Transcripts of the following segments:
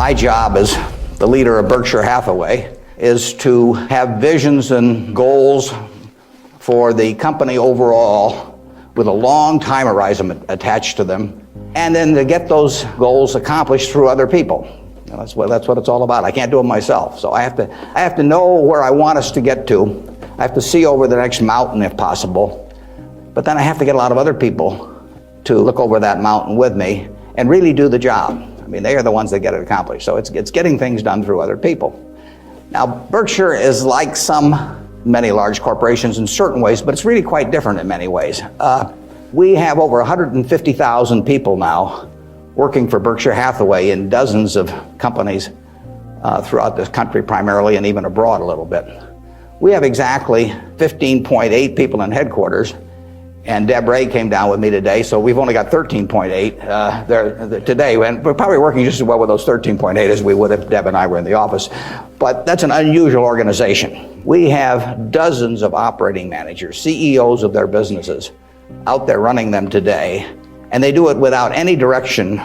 My job as the leader of Berkshire Hathaway is to have visions and goals for the company overall with a long time horizon attached to them, and then to get those goals accomplished through other people. You know, that's what it's all about. I can't do it myself, so I have to know where I want us to get to. I have to see over the next mountain if possible, but then I have to get a lot of other people to look over that mountain with me and really do the job. I mean, they are the ones that get it accomplished. So it's getting things done through other people. Now, Berkshire is like many large corporations in certain ways, but it's really quite different in many ways. We have over 150,000 people now working for Berkshire Hathaway in dozens of companies throughout this country primarily, and even abroad a little bit. We have exactly 15.8 people in headquarters, and Deb Ray came down with me today, so we've only got 13.8 there today, and we're probably working just as well with those 13.8 as we would if Deb and I were in the office. But that's an unusual organization. We have dozens of operating managers, CEOs of their businesses, out there running them today, and they do it without any direction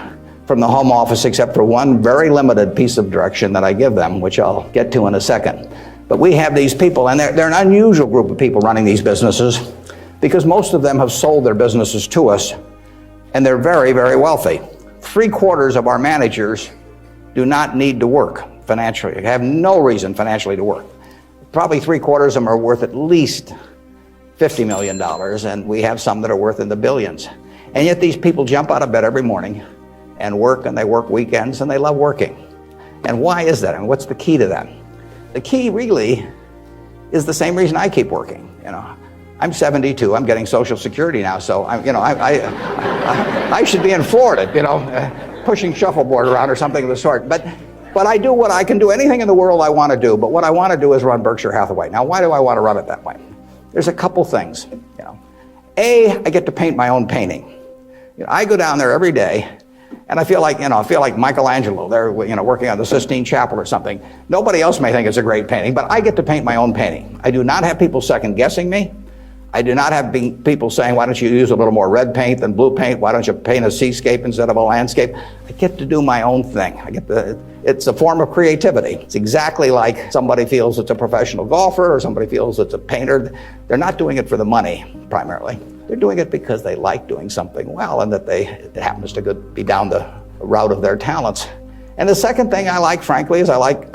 from the home office except for one very limited piece of direction that I give them, which I'll get to in a second. But we have these people, and they're an unusual group of people running these businesses, because most of them have sold their businesses to us, and they're very, very wealthy. 3/4 of our managers do not need to work financially. They have no reason financially to work. Probably 3/4 of them are worth at least $50 million, and we have some that are worth in the billions. And yet these people jump out of bed every morning and work, and they work weekends, and they love working. And why is that? And what's the key to that? The key really is the same reason I keep working. You know, I'm 72. I'm getting Social Security now, so I should be in Florida, pushing shuffleboard around or something of the sort. But I do what I can do. Anything in the world I want to do. But what I want to do is run Berkshire Hathaway. Now, why do I want to run it that way? There's a couple things. A, I get to paint my own painting. I go down there every day, and I feel like Michelangelo. They're working on the Sistine Chapel or something. Nobody else may think it's a great painting, but I get to paint my own painting. I do not have people second guessing me. I do not have people saying, why don't you use a little more red paint than blue paint? Why don't you paint a seascape instead of a landscape? I get to do my own thing. It's a form of creativity. It's exactly like somebody feels it's a professional golfer or somebody feels it's a painter. They're not doing it for the money, primarily. They're doing it because they like doing something well, and that it happens to be down the route of their talents. And the second thing I like, frankly, is I like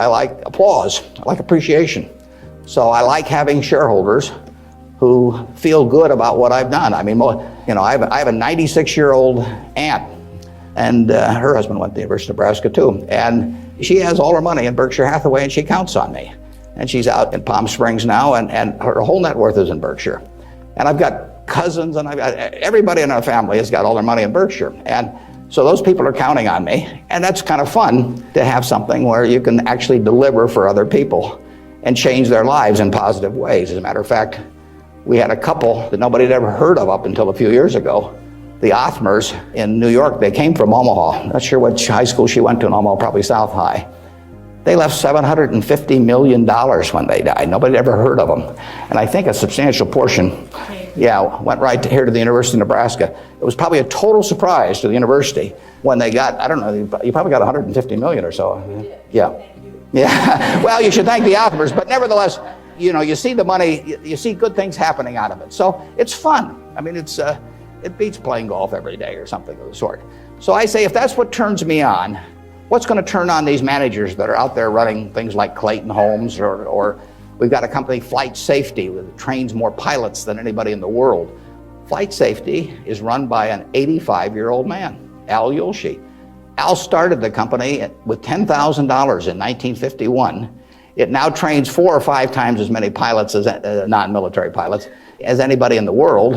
applause. I like appreciation. So I like having shareholders who feel good about what I've done. I mean, I have a 96-year-old aunt, and her husband went to the University of Nebraska too, and she has all her money in Berkshire Hathaway, and she counts on me. And she's out in Palm Springs now, and her whole net worth is in Berkshire. And I've got cousins, and everybody in our family has got all their money in Berkshire. And so those people are counting on me, and that's kind of fun to have something where you can actually deliver for other people and change their lives in positive ways. As a matter of fact, we had a couple that nobody had ever heard of up until a few years ago. The Othmers in New York. They came from Omaha. Not sure which high school she went to in Omaha, probably South High. They left $750 million when they died. Nobody had ever heard of them. And I think a substantial portion, went right here to the University of Nebraska. It was probably a total surprise to the university when they got, I don't know, you probably got 150 million or so. Yeah. Well, you should thank the Othmers, but nevertheless, you see the money, you see good things happening out of it. So it's fun. I mean, it beats playing golf every day or something of the sort. So I say, if that's what turns me on, what's going to turn on these managers that are out there running things like Clayton Homes, or we've got a company, Flight Safety, that trains more pilots than anybody in the world. Flight Safety is run by an 85-year-old man, Al Yulshi. Al started the company with $10,000 in 1951. It now trains 4 or 5 times as many pilots as non-military pilots as anybody in the world.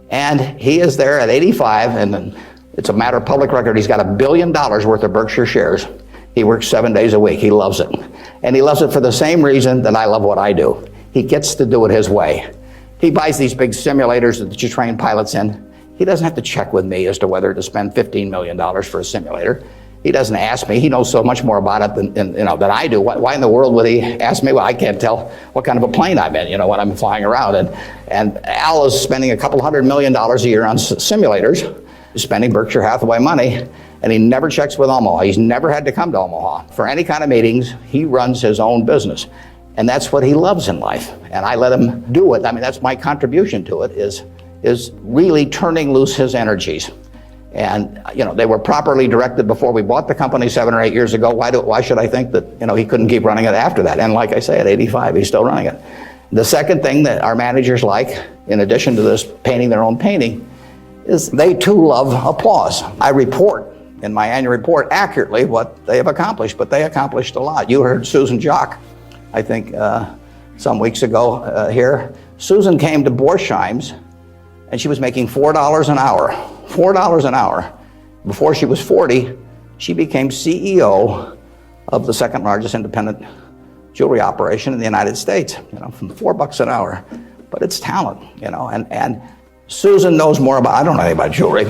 And he is there at 85, and it's a matter of public record. He's got $1 billion worth of Berkshire shares. He works 7 days a week. He loves it. And he loves it for the same reason that I love what I do. He gets to do it his way. He buys these big simulators that you train pilots in. He doesn't have to check with me as to whether to spend $15 million for a simulator. He doesn't ask me. He knows so much more about it than I do. Why in the world would he ask me? Well, I can't tell what kind of a plane I'm in, when I'm flying around. And Al is spending $200 million a year on simulators, spending Berkshire Hathaway money. and he never checks with Omaha. He's never had to come to Omaha for any kind of meetings. He runs his own business. And that's what he loves in life. And I let him do it. I mean, that's my contribution to it, is really turning loose his energies. And, they were properly directed before we bought the company 7 or 8 years ago. Why should I think that, he couldn't keep running it after that? And like I say, at 85, he's still running it. The second thing that our managers like, in addition to this painting their own painting, is they too love applause. I report in my annual report accurately what they have accomplished, but they accomplished a lot. You heard Susan Jock, I think, some weeks ago here. Susan came to Borsheim's, and she was making $4 an hour. $4 an hour. Before she was 40, she became CEO of the second largest independent jewelry operation in the United States, from $4 an hour. But it's talent, and Susan knows more about, I don't know anything about jewelry,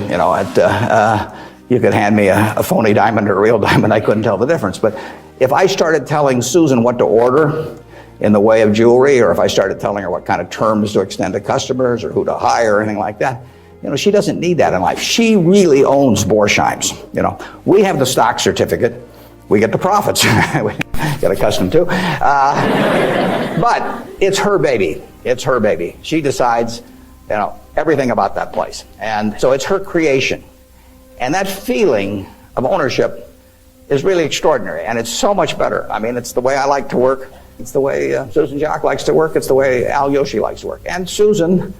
you could hand me a phony diamond or a real diamond, I couldn't tell the difference. But if I started telling Susan what to order in the way of jewelry, or if I started telling her what kind of terms to extend to customers or who to hire or anything like that, she doesn't need that in life. She really owns Borsheim's. We have the stock certificate. We get the profits. We get accustomed to. But it's her baby. It's her baby. She decides, everything about that place. And so it's her creation. And that feeling of ownership is really extraordinary. And it's so much better. I mean, it's the way I like to work. It's the way Susan Jock likes to work. It's the way Al Yoshi likes to work. And Susan,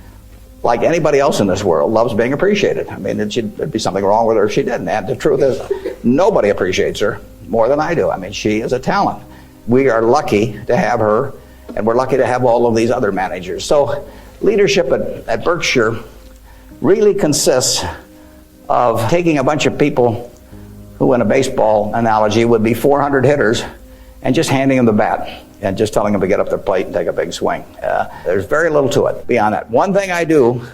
like anybody else in this world, loves being appreciated. I mean, there'd be something wrong with her if she didn't. And the truth is, nobody appreciates her more than I do. I mean, she is a talent. We are lucky to have her, and we're lucky to have all of these other managers. So leadership at Berkshire really consists of taking a bunch of people who, in a baseball analogy, would be 400 hitters, and just handing them the bat and just telling them to get up their plate and take a big swing. There's very little to it beyond that. One thing I do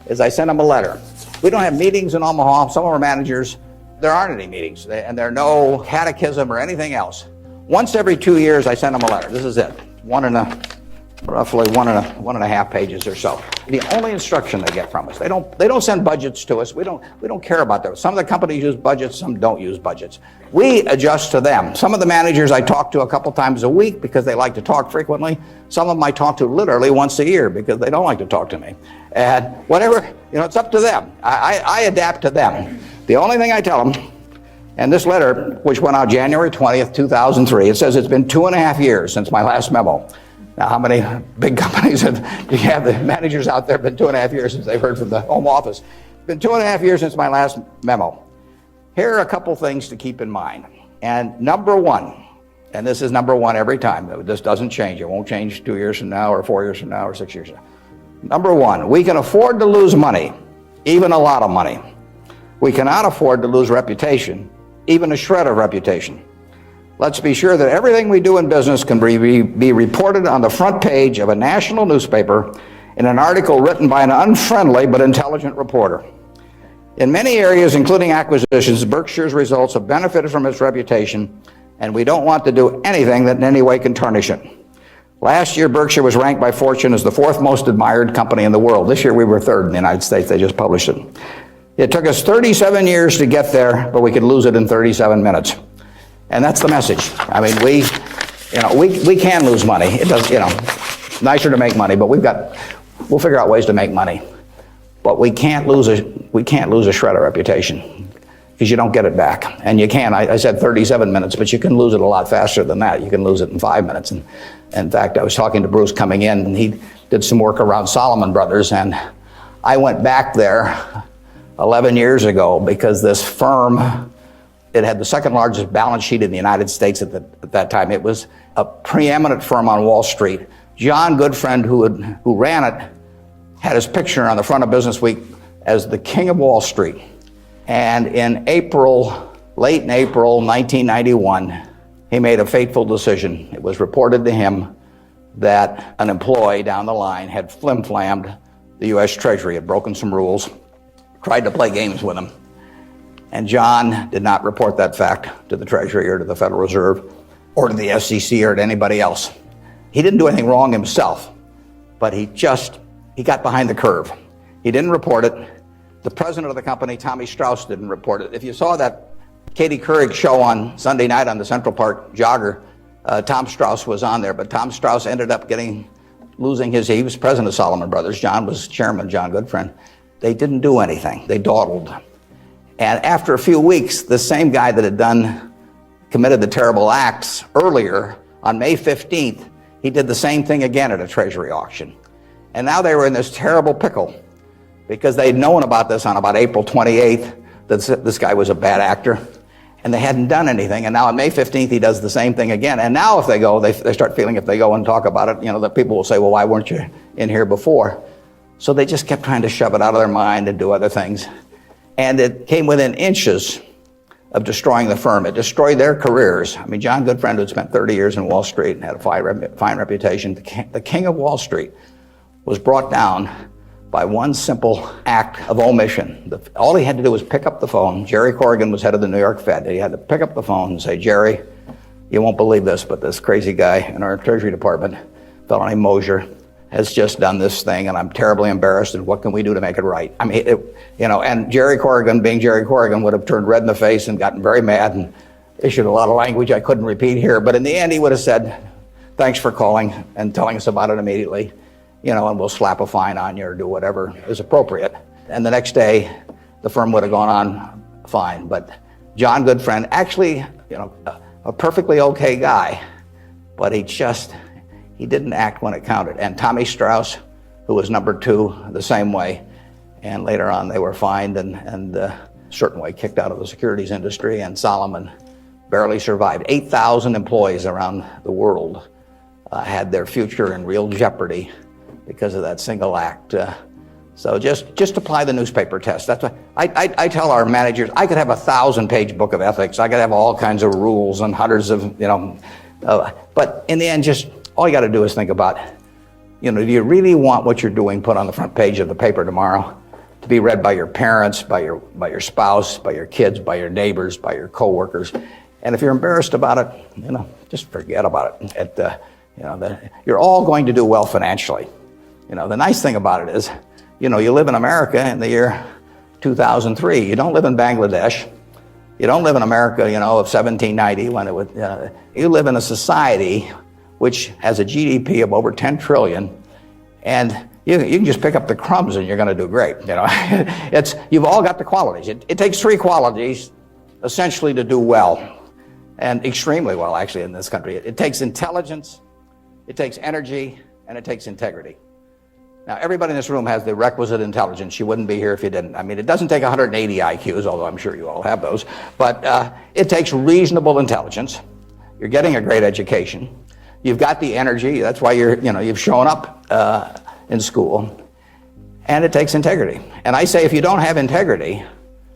is I send them a letter. We don't have meetings in Omaha. Some of our managers, there aren't any meetings, and there are no catechism or anything else. Once every 2 years, I send them a letter. This is it. Roughly one and a half pages or so. The only instruction they get from us. They don't send budgets to us. We don't care about those. Some of the companies use budgets, some don't use budgets. We adjust to them. Some of the managers I talk to a couple times a week because they like to talk frequently. Some of them I talk to literally once a year because they don't like to talk to me. And whatever, it's up to them. I adapt to them. The only thing I tell them, and this letter, which went out January 20th, 2003, it says it's been 2.5 years since my last memo. Now, how many big companies do you have the managers out there? Been 2.5 years since they've heard from the home office. Been 2.5 years since my last memo. Here are a couple things to keep in mind. And number one, and this is number one every time. This doesn't change. It won't change 2 years from now or 4 years from now or 6 years from now. Number one, we can afford to lose money, even a lot of money. We cannot afford to lose reputation, even a shred of reputation. Let's be sure that everything we do in business can be reported on the front page of a national newspaper in an article written by an unfriendly but intelligent reporter. In many areas, including acquisitions, Berkshire's results have benefited from its reputation, and we don't want to do anything that in any way can tarnish it. Last year, Berkshire was ranked by Fortune as the 4th most admired company in the world. This year, we were 3rd in the United States. They just published it. It took us 37 years to get there, but we could lose it in 37 minutes. And that's the message. I mean, we can lose money. It does, nicer to make money, but we'll figure out ways to make money. But we can't lose a shred of reputation because you don't get it back. And you can. I said 37 minutes, but you can lose it a lot faster than that. You can lose it in 5 minutes. And in fact, I was talking to Bruce coming in, and he did some work around Salomon Brothers, and I went back there 11 years ago because this firm, it had the 2nd largest balance sheet in the United States at that time. It was a preeminent firm on Wall Street. John Goodfriend, who ran it, had his picture on the front of Business Week as the king of Wall Street. And in late in April 1991, he made a fateful decision. It was reported to him that an employee down the line had flim-flammed the U.S. Treasury, had broken some rules, tried to play games with him. And John did not report that fact to the Treasury or to the Federal Reserve or to the SEC or to anybody else. He didn't do anything wrong himself, but he got behind the curve. He didn't report it. The president of the company, Tommy Strauss, didn't report it. If you saw that Katie Couric's show on Sunday night on the Central Park Jogger, Tom Strauss was on there, but Tom Strauss ended up losing he was president of Salomon Brothers. John was chairman, John Goodfriend. They didn't do anything. They dawdled. And after a few weeks, the same guy that had committed the terrible acts earlier, on May 15th, he did the same thing again at a treasury auction. And now they were in this terrible pickle because they'd known about this on about April 28th, that this guy was a bad actor, and they hadn't done anything. And now on May 15th, he does the same thing again. And now if they go, they start feeling if they go and talk about it, the people will say, well, why weren't you in here before? So they just kept trying to shove it out of their mind and do other things. And it came within inches of destroying the firm. It destroyed their careers. I mean, John Goodfriend had spent 30 years in Wall Street and had a fine reputation. The king of Wall Street was brought down by one simple act of omission. All he had to do was pick up the phone. Jerry Corrigan was head of the New York Fed. He had to pick up the phone and say, Jerry, you won't believe this, but this crazy guy in our Treasury Department, a fellow named Mosier, has just done this thing, and I'm terribly embarrassed, and what can we do to make it right? I mean, and Jerry Corrigan, being Jerry Corrigan, would have turned red in the face and gotten very mad and issued a lot of language I couldn't repeat here, but in the end, he would have said, thanks for calling and telling us about it immediately, and we'll slap a fine on you or do whatever is appropriate. And the next day, the firm would have gone on fine. But John Goodfriend, actually, a perfectly okay guy, but he didn't act when it counted. And Tommy Strauss, who was number 2, the same way. And later on, they were fined and a certain way kicked out of the securities industry. And Salomon barely survived. 8,000 employees around the world had their future in real jeopardy because of that single act. So just apply the newspaper test. That's why I tell our managers, I could have a 1,000-page book of ethics. I could have all kinds of rules and hundreds of, but in the end, just all you got to do is think about, do you really want what you're doing put on the front page of the paper tomorrow to be read by your parents, by your spouse, by your kids, by your neighbors, by your coworkers? And if you're embarrassed about it, just forget about it. You're all going to do well financially. The nice thing about it is, you live in America in the year 2003. You don't live in Bangladesh. You don't live in America, of 1790 when it would. You live in a society which has a GDP of over 10 trillion, and you can just pick up the crumbs and you're going to do great. You've all got the qualities. It takes 3 qualities essentially to do well, and extremely well actually in this country. It takes intelligence, it takes energy, and it takes integrity. Now, everybody in this room has the requisite intelligence. You wouldn't be here if you didn't. I mean, it doesn't take 180 IQs, although I'm sure you all have those, but it takes reasonable intelligence. You're getting a great education. You've got the energy. That's why you've shown up in school. And it takes integrity. And I say if you don't have integrity,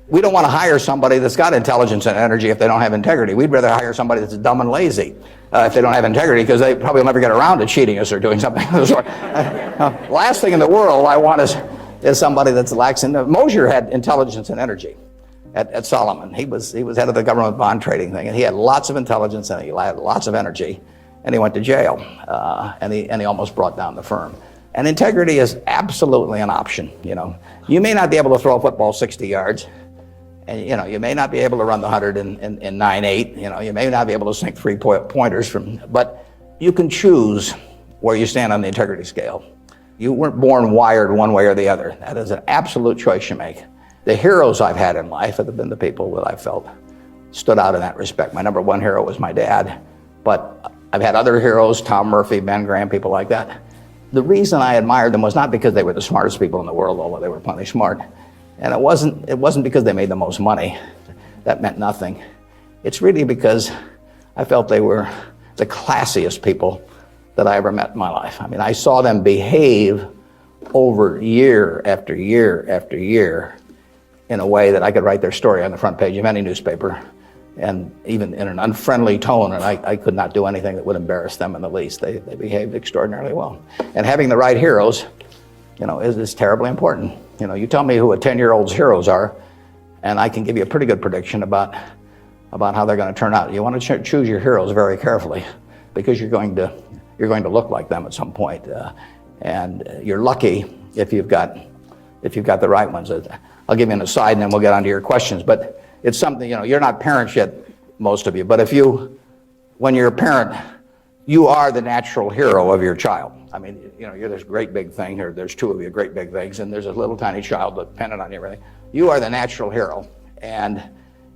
we don't want to hire somebody that's got intelligence and energy if they don't have integrity. We'd rather hire somebody that's dumb and lazy if they don't have integrity, because they probably will never get around to cheating us or doing something of the sort. Last thing in the world I want is somebody that's lacks in. Mosier had intelligence and energy at Salomon. He was head of the government bond trading thing, and he had lots of intelligence and he had lots of energy, and he went to jail, and he almost brought down the firm. And integrity is absolutely an option. You may not be able to throw a football 60 yards. And you may not be able to run the 100 in 9.8. You may not be able to sink 3-pointers but you can choose where you stand on the integrity scale. You weren't born wired one way or the other. That is an absolute choice you make. The heroes I've had in life have been the people that I felt stood out in that respect. My number 1 hero was my dad, but I've had other heroes, Tom Murphy, Ben Graham, people like that. The reason I admired them was not because they were the smartest people in the world, although they were plenty smart. And it wasn't because they made the most money. That meant nothing. It's really because I felt they were the classiest people that I ever met in my life. I mean, I saw them behave over year after year after year in a way that I could write their story on the front page of any newspaper, and even in an unfriendly tone, and I could not do anything that would embarrass them in the least. They behaved extraordinarily well. And having the right heroes, is terribly important. You tell me who a 10-year-old's heroes are, and I can give you a pretty good prediction about how they're going to turn out. You want to choose your heroes very carefully, because you're going to look like them at some point, and you're lucky if you've got the right ones. I'll give you an aside, and then we'll get on to your questions. But it's something, you're not parents yet, most of you, but when you're a parent, you are the natural hero of your child. I mean, you're this great big thing, or there's two of you great big things, and there's a little tiny child dependent on you, everything. You are the natural hero. And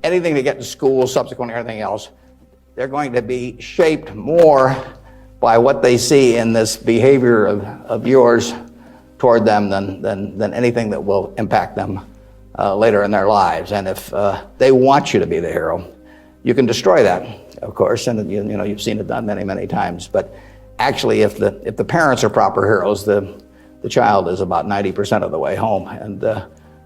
anything they get to school, subsequently everything else, they're going to be shaped more by what they see in this behavior of yours toward them than anything that will impact them later in their lives. And if they want you to be the hero, you can destroy that, of course, and you've seen it done many, many times. But actually, if the parents are proper heroes, the child is about 90% of the way home. And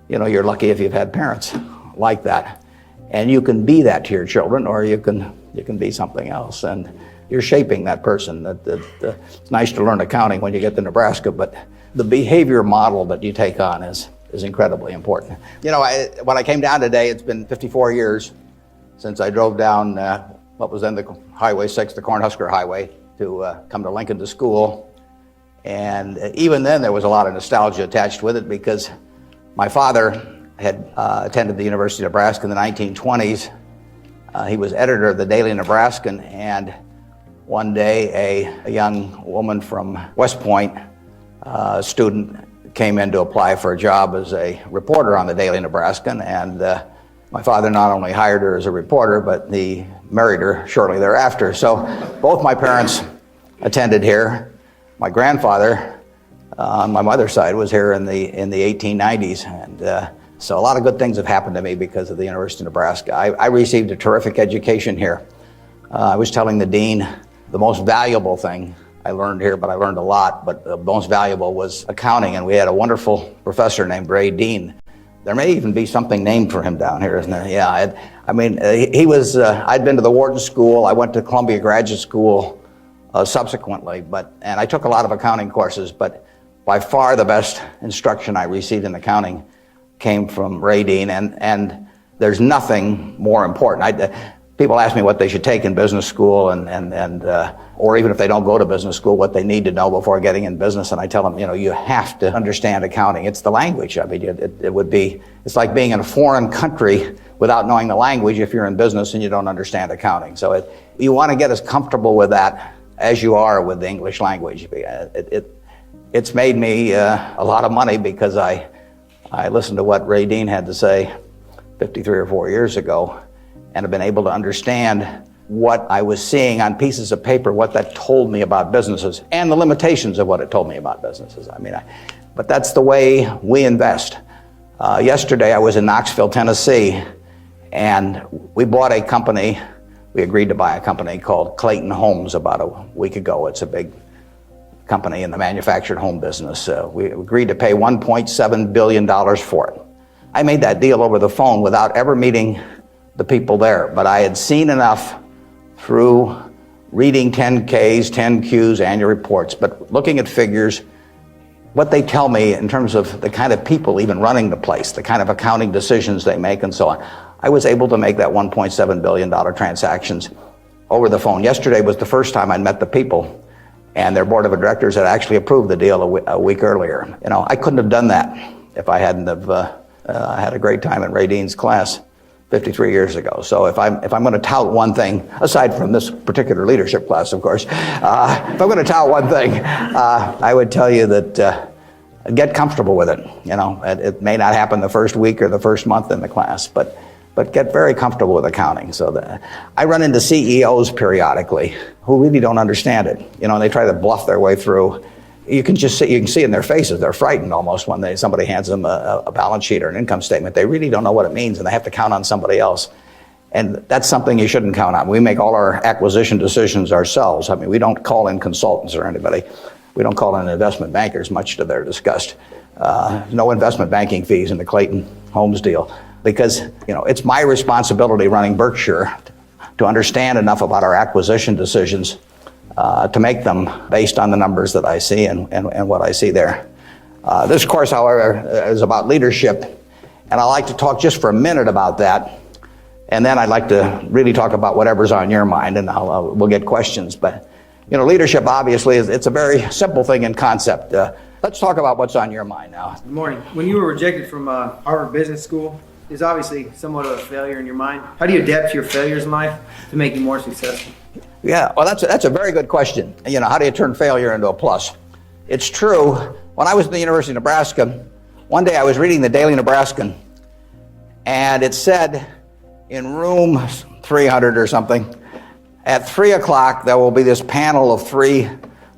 you're lucky if you've had parents like that. And you can be that to your children, or you can be something else. And you're shaping that person. It's nice to learn accounting when you get to Nebraska, but the behavior model that you take on is incredibly important. When I came down today, it's been 54 years since I drove down what was then the Highway 6, the Cornhusker Highway, to come to Lincoln to school. And even then, there was a lot of nostalgia attached with it, because my father had attended the University of Nebraska in the 1920s. He was editor of the Daily Nebraskan, and one day a young woman from West Point, a student, came in to apply for a job as a reporter on the Daily Nebraskan, and my father not only hired her as a reporter, but he married her shortly thereafter. So both my parents attended here. My grandfather on my mother's side was here in the 1890s, and so a lot of good things have happened to me because of the University of Nebraska. I received a terrific education here. I was telling the dean the most valuable thing I learned here, but I learned a lot, but the most valuable was accounting, and we had a wonderful professor named Ray Dean. There may even be something named for him down here, isn't there? Yeah, he was, I'd been to the Wharton School. I went to Columbia Graduate School subsequently, and I took a lot of accounting courses, but by far the best instruction I received in accounting came from Ray Dean, and there's nothing more important. People ask me what they should take in business school, or even if they don't go to business school, what they need to know before getting in business, and I tell them, you have to understand accounting. It's the language. I mean, it's like being in a foreign country without knowing the language if you're in business and you don't understand accounting. So you want to get as comfortable with that as you are with the English language. It's made me a lot of money, because I listened to what Ray Dean had to say 53 or 4 years ago, and have been able to understand what I was seeing on pieces of paper, what that told me about businesses, and the limitations of what it told me about businesses. But that's the way we invest. Yesterday I was in Knoxville, Tennessee, and we bought a company. We agreed to buy a company called Clayton Homes about a week ago. It's a big company in the manufactured home business. We agreed to pay $1.7 billion for it. I made that deal over the phone without ever meeting the people there, but I had seen enough through reading 10Ks, 10Qs, annual reports, but looking at figures, what they tell me in terms of the kind of people even running the place, the kind of accounting decisions they make, and so on. I was able to make that $1.7 billion transactions over the phone. Yesterday was the first time I'd met the people, and their board of directors had actually approved the deal a week earlier. I couldn't have done that if I hadn't have had a great time in Ray Dean's class 53 years ago. So if I'm going to tout one thing, aside from this particular leadership class, of course, if I'm going to tout one thing, I would tell you that get comfortable with it. It may not happen the first week or the first month in the class, but get very comfortable with accounting. So I run into CEOs periodically who really don't understand it. And they try to bluff their way through. You can see in their faces, they're frightened almost when somebody hands them a balance sheet or an income statement. They really don't know what it means, and they have to count on somebody else. And that's something you shouldn't count on. We make all our acquisition decisions ourselves. We don't call in consultants or anybody. We don't call in investment bankers, much to their disgust. No investment banking fees in the Clayton Homes deal, because it's my responsibility running Berkshire to understand enough about our acquisition decisions to make them based on the numbers that I see and what I see there. This course, however, is about leadership, and I'd like to talk just for a minute about that, and then I'd like to really talk about whatever's on your mind, and we'll get questions. But leadership obviously it's a very simple thing in concept. Let's talk about what's on your mind now. Good morning. When you were rejected from Harvard Business School, is obviously somewhat of a failure in your mind. How do you adapt to your failures in life to make you more successful? Yeah, well, that's a very good question. How do you turn failure into a plus? It's true. When I was at the University of Nebraska, one day I was reading the Daily Nebraskan, and it said in room 300 or something, at 3 o'clock there will be this panel of 3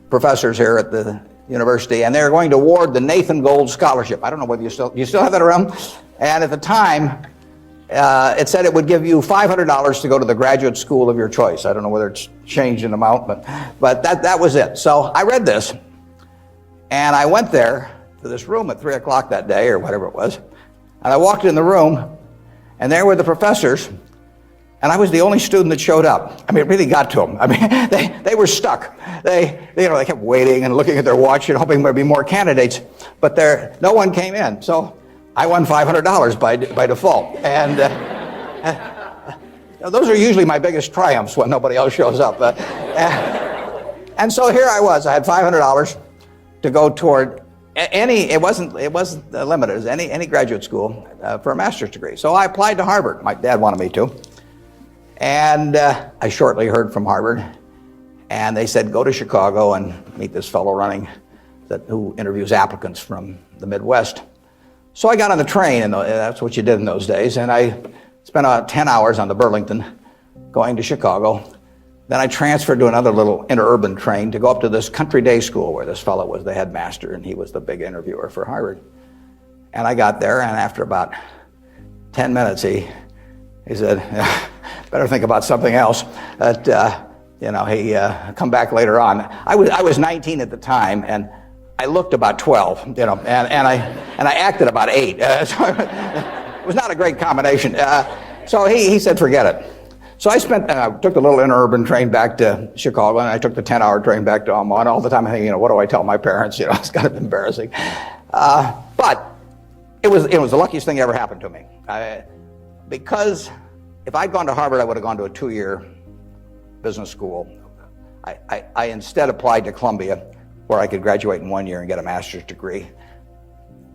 professors here at the university, and they're going to award the Nathan Gold Scholarship. I don't know whether you still have that around. And at the time, it said it would give you $500 to go to the graduate school of your choice. I don't know whether it's changed in amount, but that was it. So I read this, and I went there to this room at 3 o'clock that day, or whatever it was, and I walked in the room, and there were the professors, and I was the only student that showed up. I mean, it really got to them. I mean, they were stuck. They kept waiting and looking at their watch and hoping there'd be more candidates, but no one came in. So I won $500 by default. And those are usually my biggest triumphs when nobody else shows up. And so here I was. I had $500 to go toward it wasn't limited. It was any graduate school for a master's degree. So I applied to Harvard. My dad wanted me to. And I shortly heard from Harvard, and they said, go to Chicago and meet this fellow who interviews applicants from the Midwest. So I got on the train, and that's what you did in those days, and I spent about 10 hours on the Burlington going to Chicago. Then I transferred to another little interurban train to go up to this country day school where this fellow was the headmaster, and he was the big interviewer for Harvard. And I got there, and after about 10 minutes, he said, better think about something else. He come back later on. I was 19 at the time, and I looked about 12, and I acted about 8. So it was not a great combination. So he said, forget it. So I took the little interurban train back to Chicago, and I took the 10-hour train back to Omaha. And all the time I think, what do I tell my parents? It's kind of embarrassing. But it was the luckiest thing that ever happened to me. Because if I'd gone to Harvard, I would have gone to a 2-year business school. I instead applied to Columbia, where I could graduate in 1 year and get a master's degree.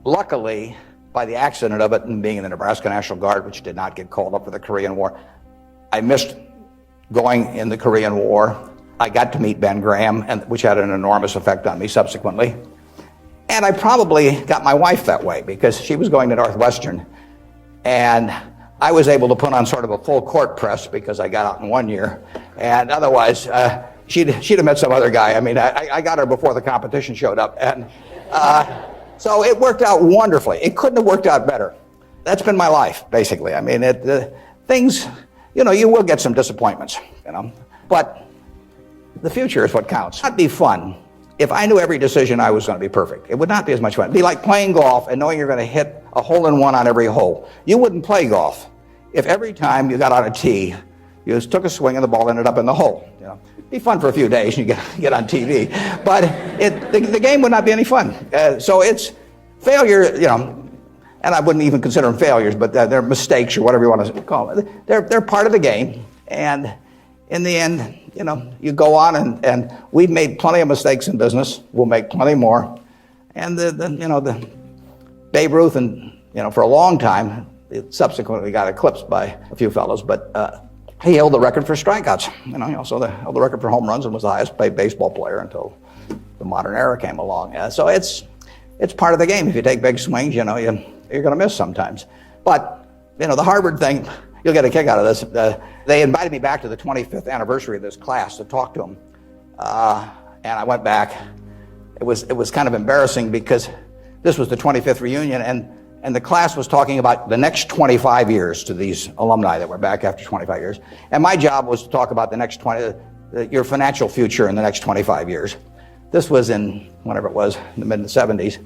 Luckily, by the accident of it and being in the Nebraska National Guard, which did not get called up for the Korean War, I missed going in the Korean War. I got to meet Ben Graham, which had an enormous effect on me subsequently. And I probably got my wife that way because she was going to Northwestern, and I was able to put on sort of a full court press because I got out in 1 year, and otherwise she'd have met some other guy. I mean, I got her before the competition showed up, and so it worked out wonderfully. It couldn't have worked out better. That's been my life, basically. I mean, things, you will get some disappointments, but the future is what counts. It'd not be fun if I knew every decision I was going to be perfect. It would not be as much fun. It'd be like playing golf and knowing you're going to hit a hole-in-one on every hole. You wouldn't play golf if every time you got on a tee, you just took a swing and the ball ended up in the hole. It'd be fun for a few days and you get on TV, but the game would not be any fun. So it's failure, and I wouldn't even consider them failures, but they're mistakes or whatever you want to call them. They're part of the game, and in the end, you go on, and we've made plenty of mistakes in business. We'll make plenty more. And the Babe Ruth, and for a long time, it subsequently got eclipsed by a few fellows, but he held the record for strikeouts. He also held the record for home runs and was the highest paid baseball player until the modern era came along. So it's part of the game. If you take big swings, you're going to miss sometimes. But the Harvard thing, you'll get a kick out of this. They invited me back to the 25th anniversary of this class to talk to them, and I went back. It was kind of embarrassing because this was the 25th reunion, and the class was talking about the next 25 years to these alumni that were back after 25 years. And my job was to talk about the next your financial future in the next 25 years. This was in, whenever it was, in the mid-70s.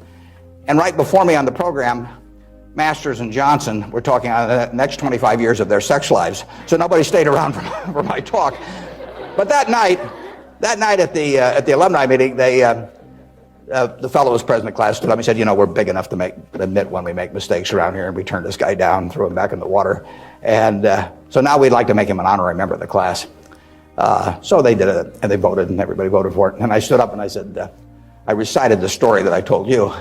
And right before me on the program, Masters and Johnson were talking on the next 25 years of their sex lives. So nobody stayed around for my talk. But that night at the alumni meeting, the fellow who was president of the class stood up and said, we're big enough to admit when we make mistakes around here, and we turned this guy down and threw him back in the water. And so now we'd like to make him an honorary member of the class. So they did it, and they voted, and everybody voted for it. And I stood up and I said, I recited the story that I told you.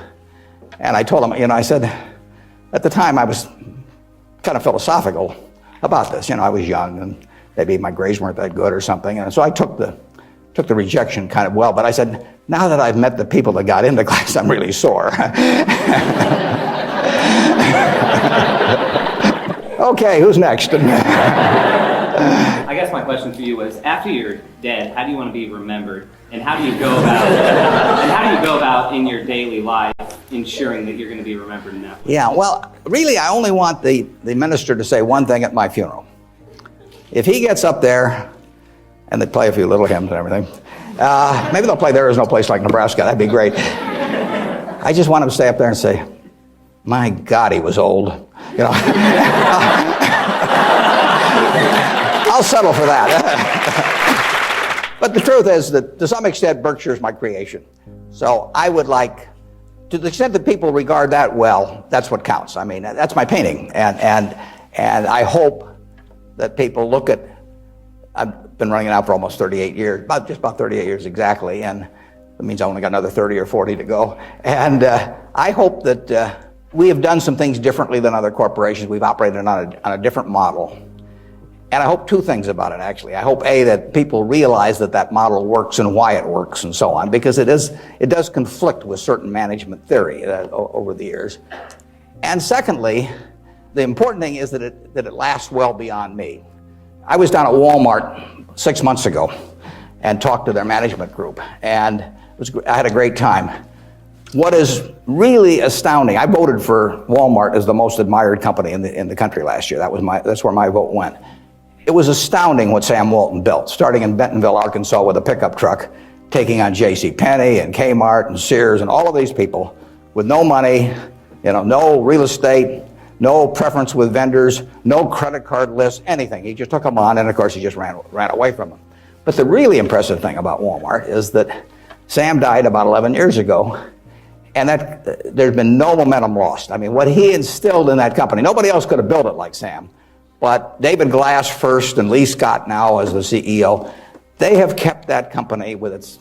And I told him, I said, at the time I was kind of philosophical about this. I was young and maybe my grades weren't that good or something. And so I took the rejection kind of well. But I said, now that I've met the people that got into class, I'm really sore. Okay, who's next? I guess my question for you was, after you're dead, how do you want to be remembered? And how do you go about in your daily life ensuring that you're going to be remembered in that way? Yeah, well, really, I only want the minister to say one thing at my funeral. If he gets up there, and they play a few little hymns and everything, maybe they'll play There Is No Place Like Nebraska. That'd be great. I just want him to stay up there and say, my God, he was old. I'll settle for that. But the truth is that to some extent, Berkshire is my creation. So I would like, to the extent that people regard that well, that's what counts. I mean, that's my painting. And I hope that people look at, I've been running it out for almost 38 years, just about 38 years exactly. And that means I only got another 30 or 40 to go. And I hope that we have done some things differently than other corporations. We've operated on a different model. And I hope two things about it, actually. I hope, A, that people realize that model works and why it works and so on, because it does conflict with certain management theory over the years. And secondly, the important thing is that it lasts well beyond me. I was down at Walmart 6 months ago and talked to their management group, and I had a great time. What is really astounding, I voted for Walmart as the most admired company in the country last year. That's where my vote went. It was astounding what Sam Walton built, starting in Bentonville, Arkansas with a pickup truck, taking on J.C. Penney and Kmart and Sears and all of these people with no money, no real estate, no preference with vendors, no credit card list, anything. He just took them on, and of course he just ran away from them. But the really impressive thing about Walmart is that Sam died about 11 years ago, and that there's been no momentum lost. I mean, what he instilled in that company, nobody else could have built it like Sam. But David Glass first and Lee Scott now as the CEO, they have kept that company with its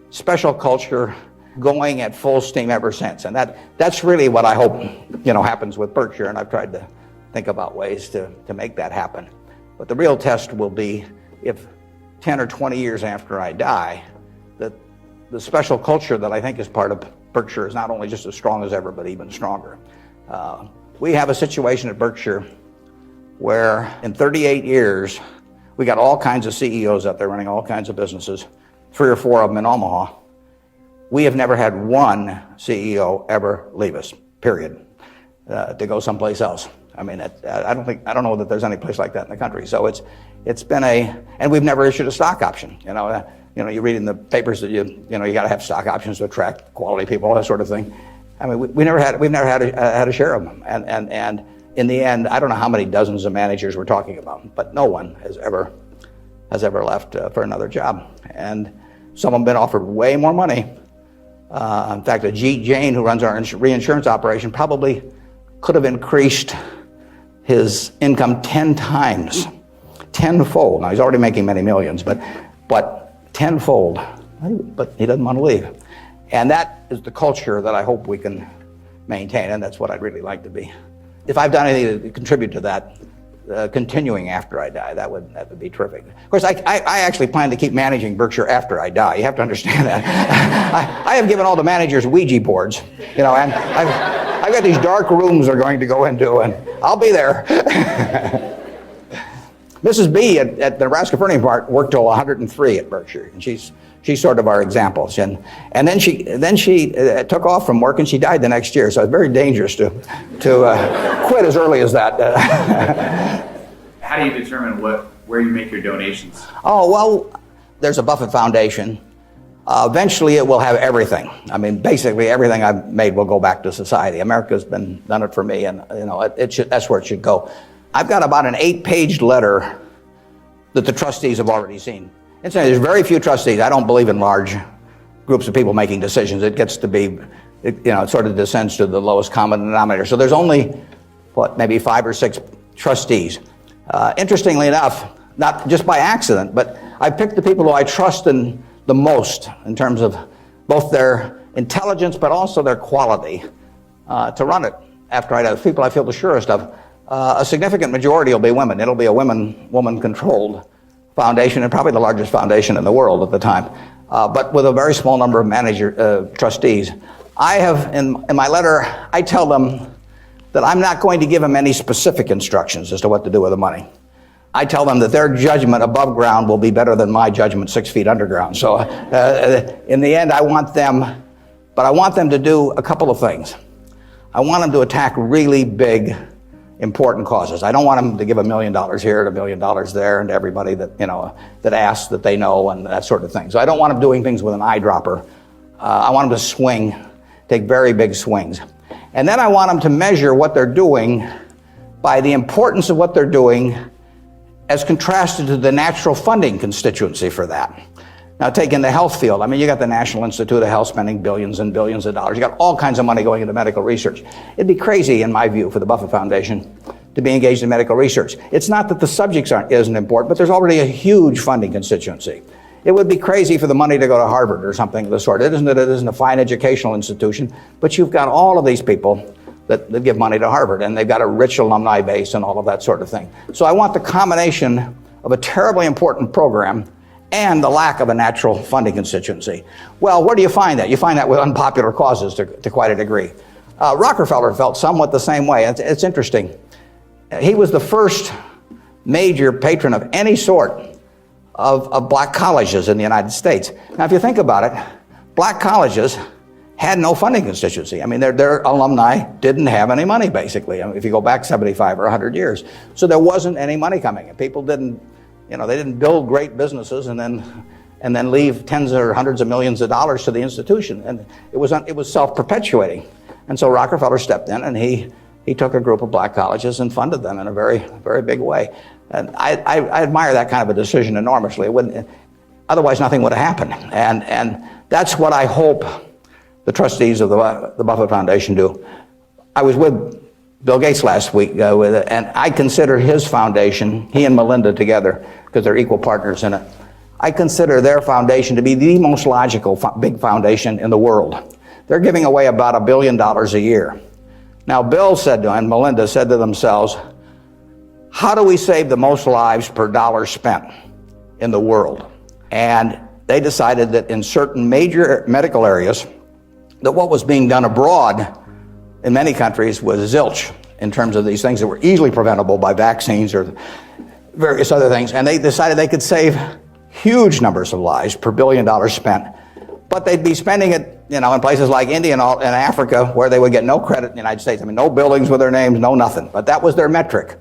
special culture going at full steam ever since. And that's really what I hope happens with Berkshire, and I've tried to think about ways to make that happen. But the real test will be if 10 or 20 years after I die, that the special culture that I think is part of Berkshire is not only just as strong as ever, but even stronger. We have a situation at Berkshire where in 38 years, we got all kinds of CEOs out there running all kinds of businesses, 3 or 4 of them in Omaha. We have never had one CEO ever leave us, period, to go someplace else. I mean, I don't know that there's any place like that in the country. So it's been and we've never issued a stock option. You read in the papers that you got to have stock options to attract quality people, that sort of thing. I mean, we've never had a share of them, and in the end, I don't know how many dozens of managers we're talking about, but no one has ever left for another job. And some of them have been offered way more money. In fact, Ajit Jain, who runs our reinsurance operation, probably could have increased his income 10 times, tenfold. Now, he's already making many millions, but tenfold. But he doesn't want to leave. And that is the culture that I hope we can maintain, and that's what I'd really like to be. If I've done anything to contribute to that, continuing after I die, that would be terrific. Of course, I actually plan to keep managing Berkshire after I die. You have to understand that. I have given all the managers Ouija boards, and I've got these dark rooms they're going to go into, and I'll be there. Mrs. B at the Nebraska Furniture Mart worked till 103 at Berkshire, and she's sort of our examples. And then she took off from work, and she died the next year. So it's very dangerous to quit as early as that. How do you determine where you make your donations? Oh, well, there's a Buffett Foundation. Eventually, it will have everything. I mean, basically, everything I've made will go back to society. America's done it for me, and that's where it should go. I've got about an 8-page letter that the trustees have already seen. Incidentally, there's very few trustees. I don't believe in large groups of people making decisions. It gets to be, it sort of descends to the lowest common denominator. So there's only, maybe 5 or 6 trustees. Interestingly enough, not just by accident, but I picked the people who I trust in the most in terms of both their intelligence but also their quality to run it after I die. The people I feel the surest of. a significant majority will be women. It'll be a woman-controlled foundation, and probably the largest foundation in the world at the time, but with a very small number of trustees. I have, in my letter, I tell them that I'm not going to give them any specific instructions as to what to do with the money. I tell them that their judgment above ground will be better than my judgment 6 feet underground. So in the end, I want them to do a couple of things. I want them to attack really big, important causes. I don't want them to give $1 million here and $1 million there and to everybody that asks that they know and that sort of thing. So I don't want them doing things with an eyedropper. I want them to take very big swings. And then I want them to measure what they're doing by the importance of what they're doing as contrasted to the natural funding constituency for that. Now, take in the health field. I mean, you got the National Institute of Health spending billions and billions of dollars. You got all kinds of money going into medical research. It'd be crazy, in my view, for the Buffett Foundation to be engaged in medical research. It's not that the subjects isn't important, but there's already a huge funding constituency. It would be crazy for the money to go to Harvard or something of the sort. It isn't a fine educational institution, but you've got all of these people that give money to Harvard, and they've got a rich alumni base and all of that sort of thing. So I want the combination of a terribly important program and the lack of a natural funding constituency. Well, where do you find that? You find that with unpopular causes to quite a degree. Rockefeller felt somewhat the same way. It's interesting. He was the first major patron of any sort of black colleges in the United States. Now, if you think about it, black colleges had no funding constituency. I mean, their alumni didn't have any money, basically, if you go back 75 or 100 years. So there wasn't any money coming in. People didn't build great businesses and then leave tens or hundreds of millions of dollars to the institution. And it was self-perpetuating. And so Rockefeller stepped in, and he took a group of black colleges and funded them in a very, very big way. And I admire that kind of a decision enormously. Otherwise, nothing would have happened. And that's what I hope the trustees of the Buffett Foundation do. I was with Bill Gates last week, and I consider his foundation, he and Melinda together, because they're equal partners in it, I consider their foundation to be the most logical big foundation in the world. They're giving away about $1 billion a year. Now, Bill said to, and Melinda said to themselves, how do we save the most lives per dollar spent in the world? And they decided that in certain major medical areas, that what was being done abroad in many countries was zilch in terms of these things that were easily preventable by vaccines or various other things. And they decided they could save huge numbers of lives per $1 billion spent. But they'd be spending it, in places like India and Africa, where they would get no credit in the United States. I mean, no buildings with their names, no nothing. But that was their metric.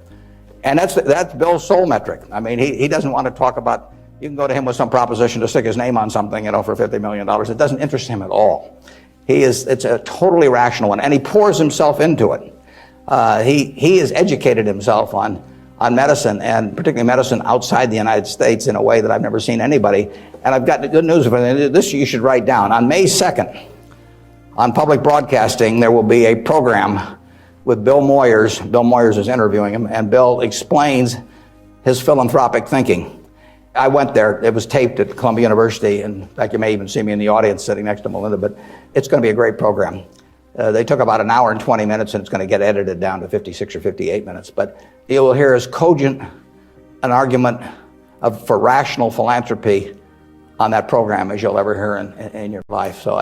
And that's Bill's sole metric. I mean, he doesn't want to talk about, you can go to him with some proposition to stick his name on something, for $50 million. It doesn't interest him at all. It's a totally rational one, and he pours himself into it. He has educated himself on medicine, and particularly medicine outside the United States, in a way that I've never seen anybody. And I've got good news for you. This you should write down. On May 2nd, on public broadcasting, there will be a program with Bill Moyers. Bill Moyers is interviewing him, and Bill explains his philanthropic thinking. I went there. It was taped at Columbia University. In fact, you may even see me in the audience sitting next to Melinda, but it's going to be a great program. They took about an hour and 20 minutes, and it's going to get edited down to 56 or 58 minutes. But you will hear as cogent an argument for rational philanthropy on that program as you'll ever hear in your life. So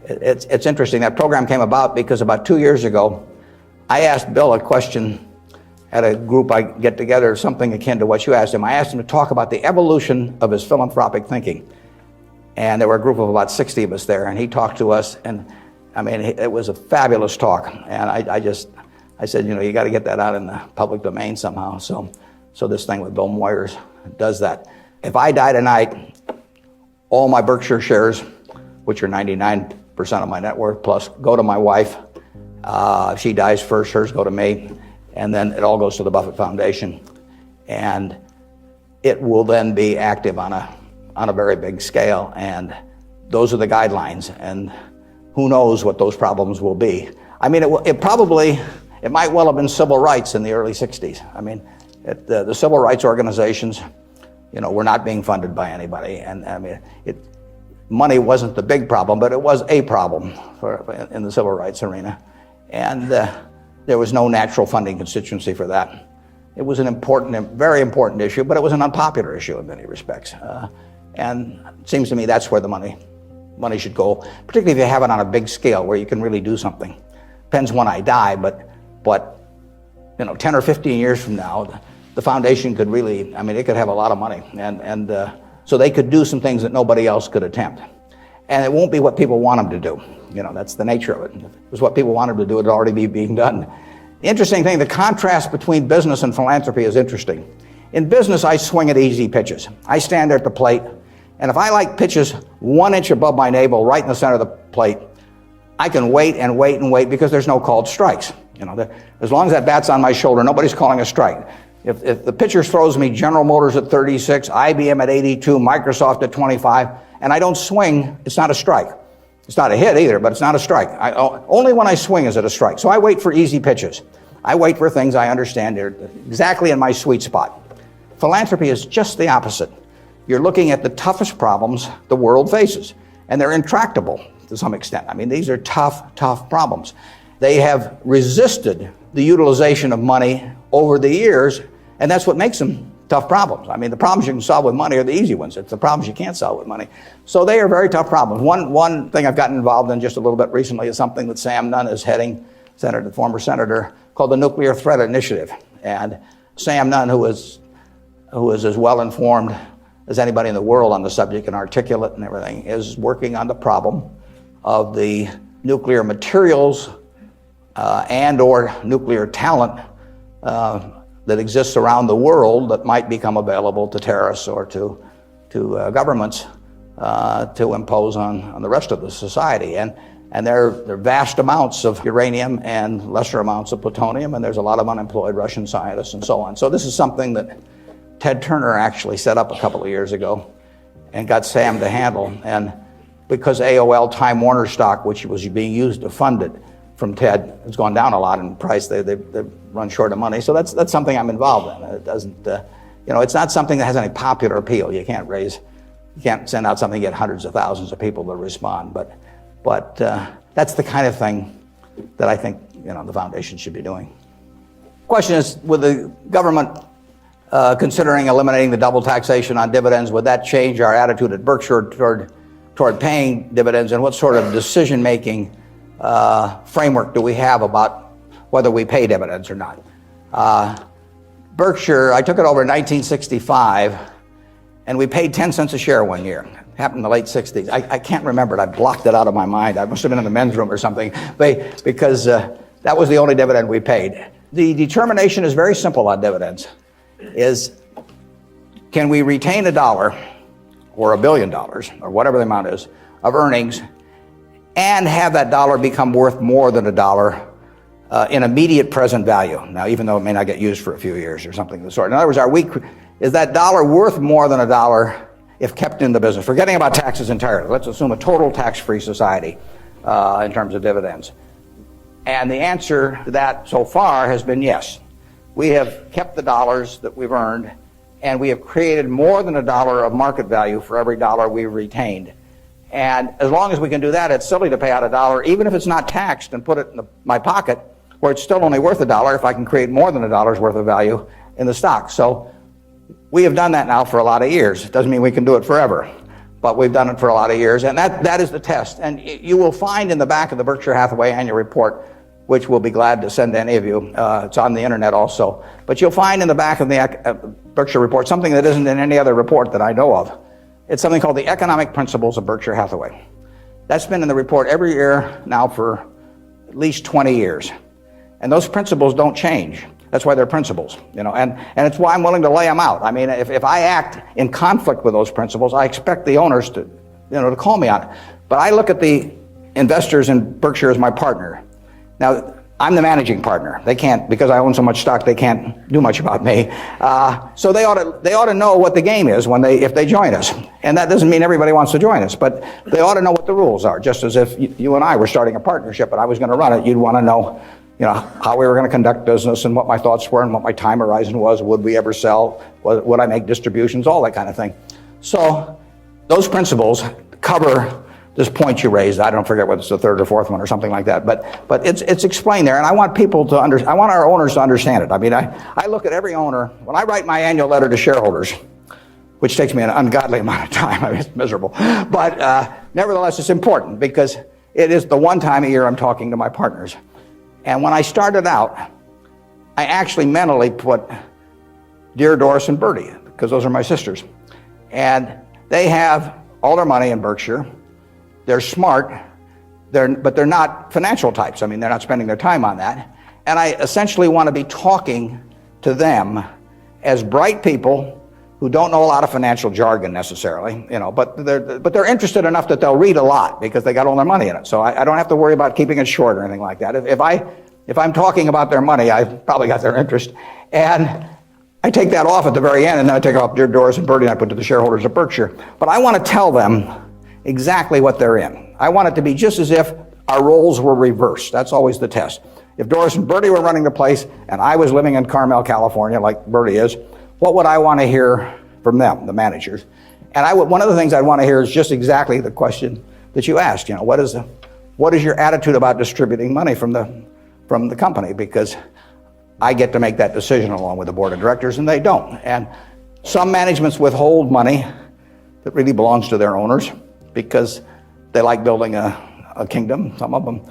it's interesting. That program came about because about 2 years ago, I asked Bill a question at a group I get together, something akin to what you asked him. I asked him to talk about the evolution of his philanthropic thinking. And there were a group of about 60 of us there, and he talked to us, and I mean, it was a fabulous talk. And I said, you got to get that out in the public domain somehow. So this thing with Bill Moyers does that. If I die tonight, all my Berkshire shares, which are 99% of my net worth, plus go to my wife. If she dies first, hers go to me. And then it all goes to the Buffett Foundation. And it will then be active on a very big scale. And those are the guidelines. And who knows what those problems will be. I mean, it might well have been civil rights in the early 60s. I mean, the civil rights organizations, were not being funded by anybody. And I mean, money wasn't the big problem, but it was a problem in the civil rights arena. And there was no natural funding constituency for that. It was an important, very important issue, but it was an unpopular issue in many respects. And it seems to me that's where the money should go, particularly if you have it on a big scale where you can really do something. Depends when I die, but 10 or 15 years from now, the foundation could really, it could have a lot of money. And so they could do some things that nobody else could attempt. And it won't be what people want them to do. That's the nature of it. If it was what people wanted to do, it'd already be being done. The interesting thing, the contrast between business and philanthropy is interesting. In business, I swing at easy pitches. I stand there at the plate, and if I like pitches 1 inch above my navel, right in the center of the plate, I can wait and wait and wait because there's no called strikes. As long as that bat's on my shoulder, nobody's calling a strike. If the pitcher throws me General Motors at 36, IBM at 82, Microsoft at 25, and I don't swing, it's not a strike. It's not a hit either, but it's not a strike. Only when I swing is it a strike. So I wait for easy pitches. I wait for things I understand are exactly in my sweet spot. Philanthropy is just the opposite. You're looking at the toughest problems the world faces, and they're intractable to some extent. These are tough problems. They have resisted the utilization of money over the years, and that's what makes them tough problems. The problems you can solve with money are the easy ones. It's the problems you can't solve with money. So they are very tough problems. One thing I've gotten involved in just a little bit recently is something that Sam Nunn is heading, the former senator, called the Nuclear Threat Initiative. And Sam Nunn, who is as well informed as anybody in the world on the subject and articulate and everything, is working on the problem of the nuclear materials and or nuclear talent that exists around the world that might become available to terrorists or to governments to impose on the rest of the society. And there are vast amounts of uranium and lesser amounts of plutonium, and there's a lot of unemployed Russian scientists and so on. So this is something that Ted Turner actually set up a couple of years ago and got Sam to handle. And because AOL Time Warner stock, which was being used to fund it from Ted, has gone down a lot in price. They've run short of money. So that's something I'm involved in. It doesn't, it's not something that has any popular appeal. You can't send out something and get hundreds of thousands of people to respond. But that's the kind of thing that I think the foundation should be doing. Question is, with the government considering eliminating the double taxation on dividends, would that change our attitude at Berkshire toward paying dividends, and what sort of decision-making framework do we have about whether we pay dividends or not? Berkshire, I took it over in 1965, and we paid 10 cents a share one year. It happened in the late 60s. I can't remember it. I blocked it out of my mind. I must have been in the men's room or something, because that was the only dividend we paid. The determination is very simple on dividends. Can we retain $1 or $1 billion or whatever the amount is of earnings and have that dollar become worth more than $1 in immediate present value? Now, even though it may not get used for a few years or something of the sort. In other words, is that dollar worth more than $1 if kept in the business? Forgetting about taxes entirely. Let's assume a total tax-free society in terms of dividends. And the answer to that so far has been yes. We have kept the dollars that we've earned, and we have created more than $1 of market value for every dollar we've retained. And as long as we can do that, it's silly to pay out $1, even if it's not taxed, and put it in my pocket, where it's still only worth $1 if I can create more than $1 worth of value in the stock. So we have done that now for a lot of years. It doesn't mean we can do it forever, but we've done it for a lot of years, and that is the test. And you will find in the back of the Berkshire Hathaway annual report, which we'll be glad to send to any of you. It's on the internet also. But you'll find in the back of the Berkshire report something that isn't in any other report that I know of. It's something called the Economic Principles of Berkshire Hathaway. That's been in the report every year now for at least 20 years. And those principles don't change. That's why they're principles, and it's why I'm willing to lay them out. If I act in conflict with those principles, I expect the owners to call me on it. But I look at the investors in Berkshire as my partner. Now, I'm the managing partner. They can't, because I own so much stock, they can't do much about me. So they ought to know what the game is if they join us. And that doesn't mean everybody wants to join us, but they ought to know what the rules are. Just as if you and I were starting a partnership and I was going to run it, you'd want to know, how we were going to conduct business and what my thoughts were and what my time horizon was. Would we ever sell? Would I make distributions? All that kind of thing. So those principles cover this point you raised. I don't forget whether it's the third or fourth one or something like that, but it's explained there, and I want people to I want our owners to understand it. I mean, I look at every owner when I write my annual letter to shareholders, which takes me an ungodly amount of time. I mean, it's miserable, but nevertheless, it's important because it is the one time a year I'm talking to my partners. And when I started out, I actually mentally put Dear Doris and Bertie, because those are my sisters, and they have all their money in Berkshire. They're smart, but they're not financial types. I mean, they're not spending their time on that. And I essentially want to be talking to them as bright people who don't know a lot of financial jargon necessarily, but they're interested enough that they'll read a lot because they got all their money in it. So I don't have to worry about keeping it short or anything like that. If I'm talking about their money, I've probably got their interest. And I take that off at the very end, and then I take off Dear Doris and Bertie, and I put to the shareholders of Berkshire. But I want to tell them exactly what they're in. I want it to be just as if our roles were reversed. That's always the test. If Doris and Bertie were running the place, and I was living in Carmel, California, like Bertie is, what would I want to hear from them, the managers? And one of the things I'd want to hear is just exactly the question that you asked. What is your attitude about distributing money from the company? Because I get to make that decision along with the board of directors, and they don't. And some managements withhold money that really belongs to their owners because they like building a kingdom. Some of them,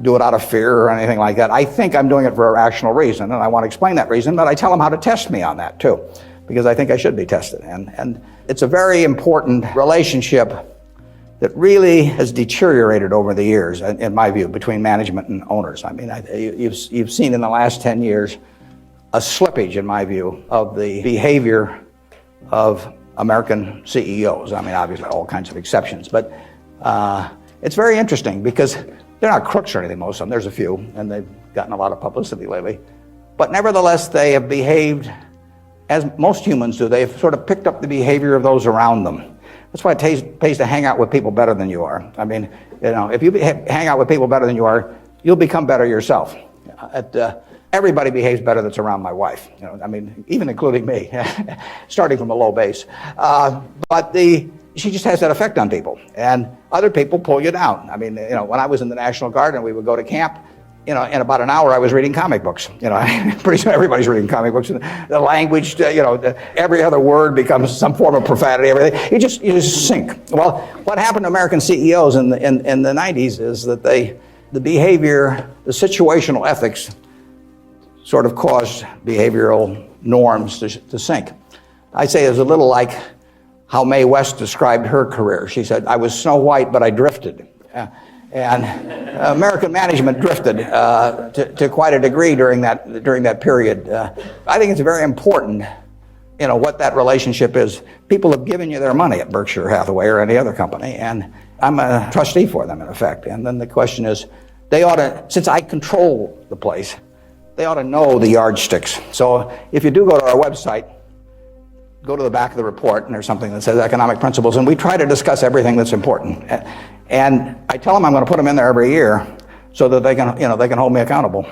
do it out of fear or anything like that. I think I'm doing it for a rational reason, and I want to explain that reason, but I tell them how to test me on that too, because I think I should be tested. And it's a very important relationship that really has deteriorated over the years, in my view, between management and owners. I mean, you've seen in the last 10 years a slippage, in my view, of the behavior of American CEOs. I mean, obviously all kinds of exceptions, but it's very interesting because they're not crooks or anything, most of them. There's a few, and they've gotten a lot of publicity lately. But nevertheless, they have behaved as most humans do. They've sort of picked up the behavior of those around them. That's why it pays to hang out with people better than you are. I mean, if you hang out with people better than you are, you'll become better yourself. Everybody behaves better that's around my wife. I mean, even including me, starting from a low base. But she just has that effect on people, and other people pull you down. I mean, when I was in the National Guard and we would go to camp, in about an hour I was reading comic books. Pretty soon everybody's reading comic books. And the language, every other word becomes some form of profanity. Everything you just sink. Well, what happened to American CEOs in the 90s is that the behavior, the situational ethics, sort of caused behavioral norms to sink. I say it's a little like how Mae West described her career. She said, "I was Snow White, but I drifted." And American management drifted to quite a degree during that period. I think it's very important, what that relationship is. People have given you their money at Berkshire Hathaway or any other company, and I'm a trustee for them, in effect. And then the question is, they ought to, since I control the place, they ought to know the yardsticks. So if you do go to our website, go to the back of the report, and there's something that says economic principles, and we try to discuss everything that's important. And I tell them I'm going to put them in there every year so that they can hold me accountable.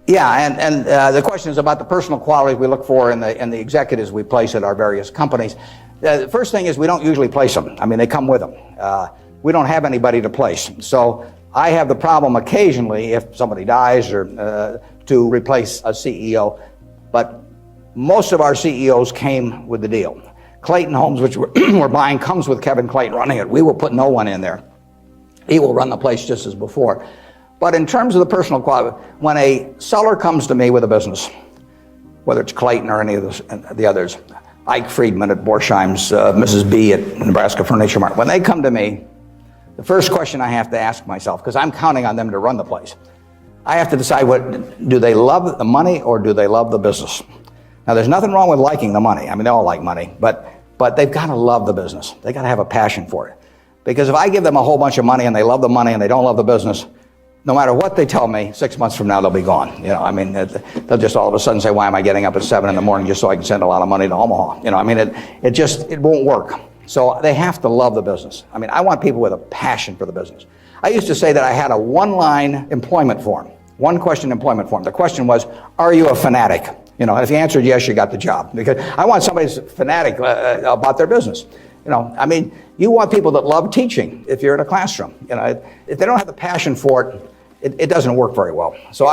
Yeah, and the question is about the personal qualities we look for in the executives we place at our various companies. The first thing is we don't usually place them. I mean, they come with them. We don't have anybody to place. So I have the problem occasionally, if somebody dies or to replace a CEO, but most of our CEOs came with the deal. Clayton Homes, which we're buying, comes with Kevin Clayton running it. We will put no one in there. He will run the place just as before. But in terms of the personal quality, when a seller comes to me with a business, whether it's Clayton or any of the others, Ike Friedman at Borsheim's, Mrs. B at Nebraska Furniture Mart, when they come to me, the first question I have to ask myself, because I'm counting on them to run the place, I have to decide, do they love the money or do they love the business? Now, there's nothing wrong with liking the money. I mean, they all like money, but they've got to love the business. They got to have a passion for it. Because if I give them a whole bunch of money and they love the money and they don't love the business, no matter what they tell me, 6 months from now they'll be gone. I mean, they'll just all of a sudden say, "Why am I getting up at 7 in the morning just so I can send a lot of money to Omaha?" I mean, it won't work. So they have to love the business. I mean, I want people with a passion for the business. I used to say that I had a one-line employment form, one-question employment form. The question was, "Are you a fanatic?" If you answered yes, you got the job. Because I want somebody who's fanatic about their business. I mean, you want people that love teaching if you're in a classroom. If they don't have the passion for it, it doesn't work very well. So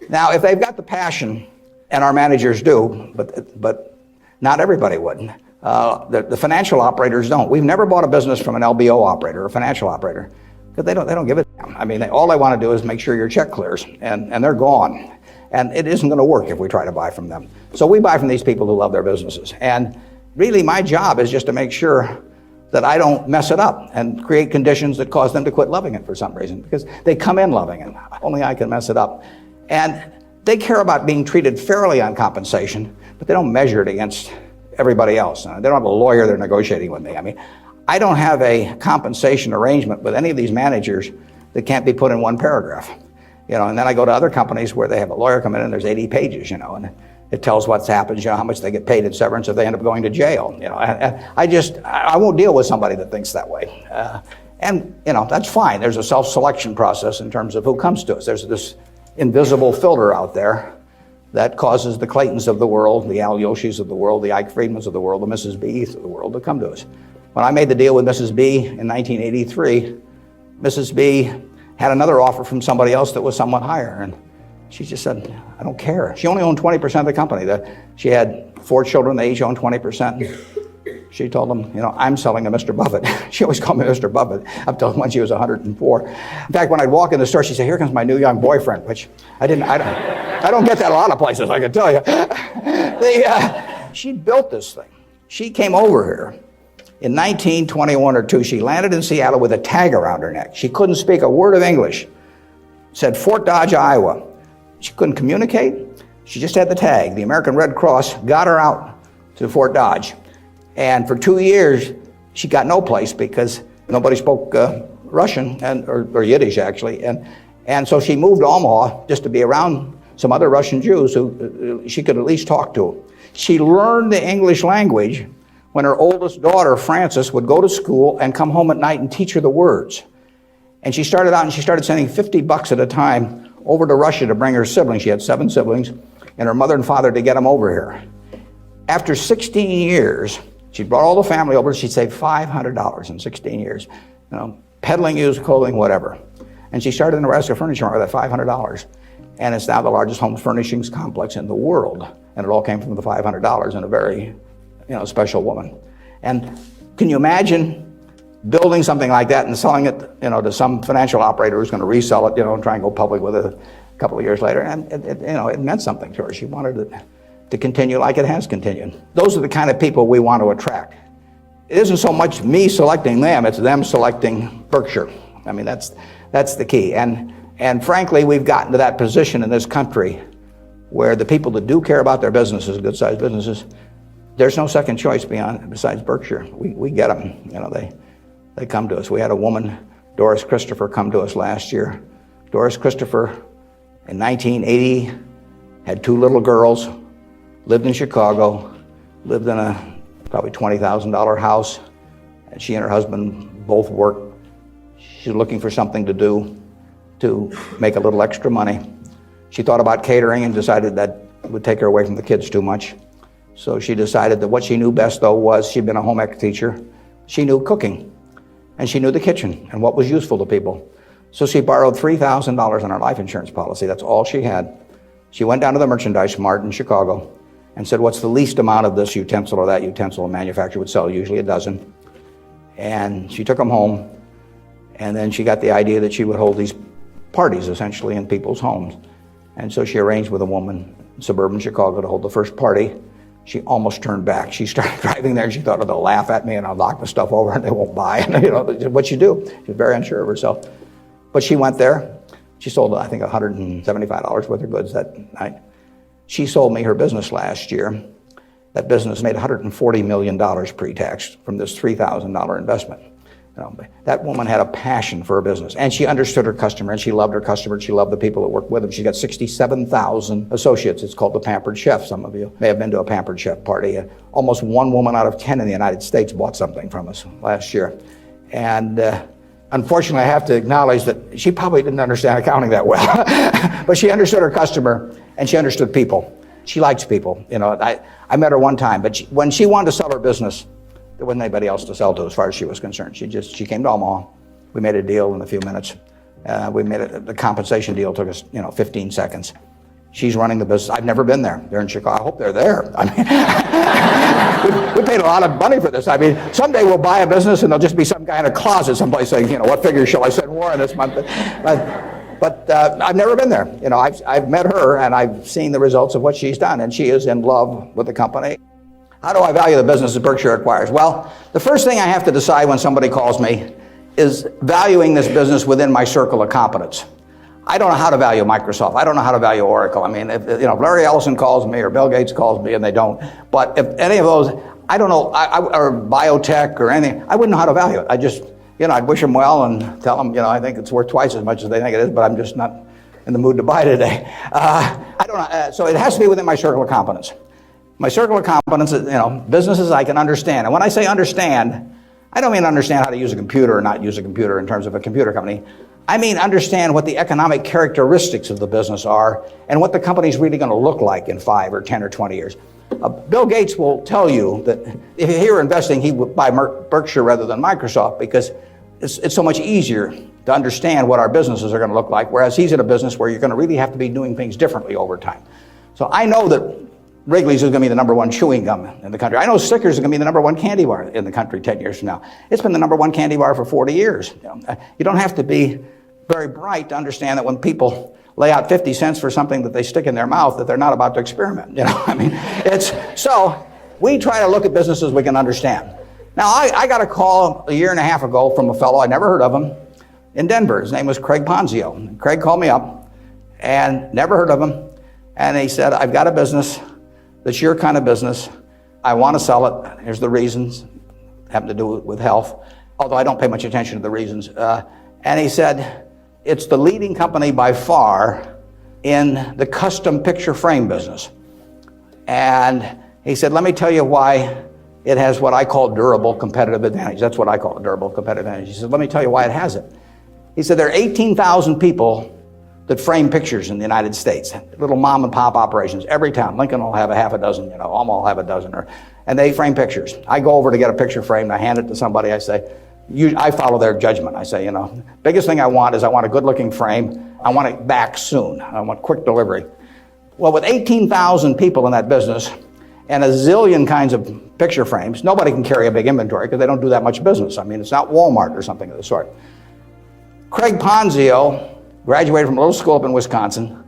now, if they've got the passion, and our managers do, but not everybody would. The financial operators don't. We've never bought a business from an LBO operator or financial operator because they don't give a damn. I mean, all they want to do is make sure your check clears, and they're gone. And it isn't going to work if we try to buy from them. So we buy from these people who love their businesses. And really, my job is just to make sure that I don't mess it up and create conditions that cause them to quit loving it for some reason, because they come in loving it. Only I can mess it up. And they care about being treated fairly on compensation, but they don't measure it against everybody else. They don't have a lawyer they're negotiating with me. I mean, I don't have a compensation arrangement with any of these managers that can't be put in one paragraph. And then I go to other companies where they have a lawyer come in and there's 80 pages, and it tells what's happened, how much they get paid in severance if they end up going to jail. I won't deal with somebody that thinks that way. And that's fine. There's a self-selection process in terms of who comes to us. There's this invisible filter out there that causes the Claytons of the world, the Al Yoshis of the world, the Ike Friedmans of the world, the Mrs. B's of the world to come to us. When I made the deal with Mrs. B in 1983, Mrs. B had another offer from somebody else that was somewhat higher, and she just said, I don't care. She only owned 20% of the company. She had 4 children, they each owned 20%. She told them, I'm selling to Mr. Buffett. She always called me Mr. Buffett up till when she was 104. In fact, when I'd walk in the store, she'd say, here comes my new young boyfriend, which I don't get that a lot of places, I can tell you. She built this thing. She came over here in 1921 or 2. She landed in Seattle with a tag around her neck. She couldn't speak a word of English. Said Fort Dodge, Iowa. She couldn't communicate. She just had the tag. The American Red Cross got her out to Fort Dodge. And for 2 years, she got no place because nobody spoke Russian, or Yiddish actually. And so she moved to Omaha just to be around some other Russian Jews who she could at least talk to. She learned the English language when her oldest daughter, Frances, would go to school and come home at night and teach her the words. And she started out and she started sending $50 at a time over to Russia to bring her siblings. She had 7 siblings, and her mother and father to get them over here. After 16 years, she brought all the family over. She'd saved $500 in 16 years, peddling used clothing, whatever. And she started in Nebraska Furniture Mart with that $500. And it's now the largest home furnishings complex in the world. And it all came from the $500 and a very, special woman. And can you imagine building something like that and selling it, to some financial operator who's going to resell it, and try and go public with it a couple of years later? And it meant something to her. She wanted it to continue like it has continued. Those are the kind of people we want to attract. It isn't so much me selecting them, it's them selecting Berkshire. I mean, that's the key. And frankly, we've gotten to that position in this country where the people that do care about their businesses, good-sized businesses, there's no second choice besides Berkshire. We get them. They come to us. We had a woman, Doris Christopher, come to us last year. Doris Christopher, in 1980, had 2 little girls, lived in Chicago, lived in a probably $20,000 house, and she and her husband both worked. She's looking for something to do to make a little extra money. She thought about catering and decided that would take her away from the kids too much. So she decided that what she knew best, though, was she'd been a home ec teacher. She knew cooking, and she knew the kitchen and what was useful to people. So she borrowed $3,000 on her life insurance policy. That's all she had. She went down to the merchandise mart in Chicago and said, what's the least amount of this utensil or that utensil a manufacturer would sell, usually a dozen. And she took them home, and then she got the idea that she would hold these parties, essentially, in people's homes. And so she arranged with a woman in suburban Chicago to hold the first party. She almost turned back. She started driving there, and she thought, oh, they'll laugh at me, and I'll knock the stuff over, and they won't buy. What you do. She was very unsure of herself. But she went there. She sold, I think, $175 worth of goods that night. She sold me her business last year. That business made $140 million pre-tax from this $3,000 investment. That woman had a passion for her business, and she understood her customer, and she loved her customer, and she loved the people that worked with them. She's got 67,000 associates. It's called the Pampered Chef. Some of you may have been to a Pampered Chef party. Almost 1 woman out of 10 in the United States bought something from us last year. And unfortunately, I have to acknowledge that she probably didn't understand accounting that well, but she understood her customer, and she understood people. She likes people. I met her one time, but when she wanted to sell her business, There wasn't anybody else to sell to as far as she was concerned. She came to Omaha. We made a deal in a few minutes. The compensation deal took us, 15 seconds. She's running the business. I've never been there. They're in Chicago. I hope they're there. I mean, we paid a lot of money for this. I mean, someday we'll buy a business and there'll just be some guy in a closet someplace saying, what figure shall I send Warren this month? But I've never been there. I've met her and I've seen the results of what she's done, and she is in love with the company. How do I value the business that Berkshire acquires? Well, the first thing I have to decide when somebody calls me is valuing this business within my circle of competence. I don't know how to value Microsoft. I don't know how to value Oracle. I mean, if Larry Ellison calls me or Bill Gates calls me, and they don't, but if any of those, I don't know, or biotech or anything, I wouldn't know how to value it. I just, I'd wish them well and tell them, I think it's worth twice as much as they think it is, but I'm just not in the mood to buy today. I don't know. So it has to be within my circle of competence. My circle of competence is, businesses I can understand. And when I say understand, I don't mean understand how to use a computer or not use a computer in terms of a computer company. I mean understand what the economic characteristics of the business are and what the company's really going to look like in 5 or 10 or 20 years. Bill Gates will tell you that if he were investing, he would buy Berkshire rather than Microsoft because it's so much easier to understand what our businesses are going to look like, whereas he's in a business where you're going to really have to be doing things differently over time. So I know that Wrigley's is going to be the number one chewing gum in the country. I know Snickers is going to be the number one candy bar in the country 10 years from now. It's been the number one candy bar for 40 years. You don't have to be very bright to understand that when people lay out 50 cents for something that they stick in their mouth, that they're not about to experiment. So we try to look at businesses we can understand. Now, I got a call a year and a half ago from a fellow, I never heard of him, in Denver. His name was Craig Ponzio. Craig called me up and never heard of him. And he said, I've got a business that's your kind of business. I want to sell it. Here's the reasons. Happen to do with health, although I don't pay much attention to the reasons. And he said, it's the leading company by far in the custom picture frame business. And he said, let me tell you why it has what I call durable competitive advantage. That's what I call a durable competitive advantage. He said, let me tell you why it has it. He said, there are 18,000 people that frame pictures in the United States, little mom and pop operations. Every town, Lincoln will have a half a dozen, Omaha will have a dozen, and they frame pictures. I go over to get a picture framed, I hand it to somebody, I say, I follow their judgment. I say, biggest thing I want is I want a good looking frame. I want it back soon. I want quick delivery. Well, with 18,000 people in that business and a zillion kinds of picture frames, nobody can carry a big inventory because they don't do that much business. I mean, it's not Walmart or something of the sort. Craig Ponzio graduated from a little school up in Wisconsin,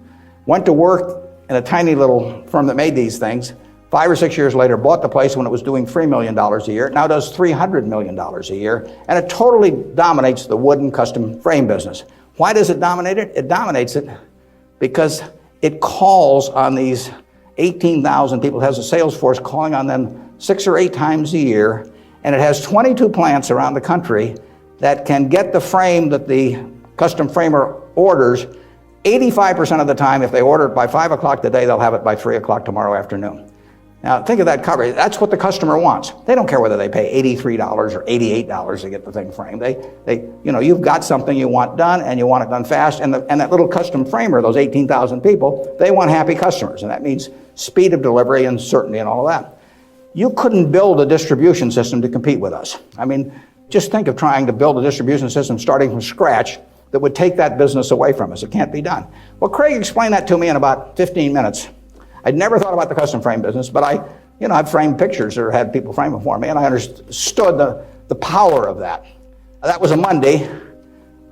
went to work in a tiny little firm that made these things. 5 or 6 years later, bought the place when it was doing $3 million a year. It now does $300 million a year, and it totally dominates the wooden custom frame business. Why does it dominate it? It dominates it because it calls on these 18,000 people. It has a sales force calling on them 6 or 8 times a year, and it has 22 plants around the country that can get the frame that the custom framer orders 85% of the time. If they order it by 5 o'clock today, they'll have it by 3 o'clock tomorrow afternoon. Now, think of that coverage. That's what the customer wants. They don't care whether they pay $83 or $88 to get the thing framed. You've got something you want done, and you want it done fast. And that little custom framer, those 18,000 people, they want happy customers. And that means speed of delivery and certainty and all of that. You couldn't build a distribution system to compete with us. I mean, just think of trying to build a distribution system starting from scratch that would take that business away from us. It can't be done. Well, Craig explained that to me in about 15 minutes. I'd never thought about the custom frame business, but I've framed pictures or had people frame them for me, and I understood the power of that. That was a Monday.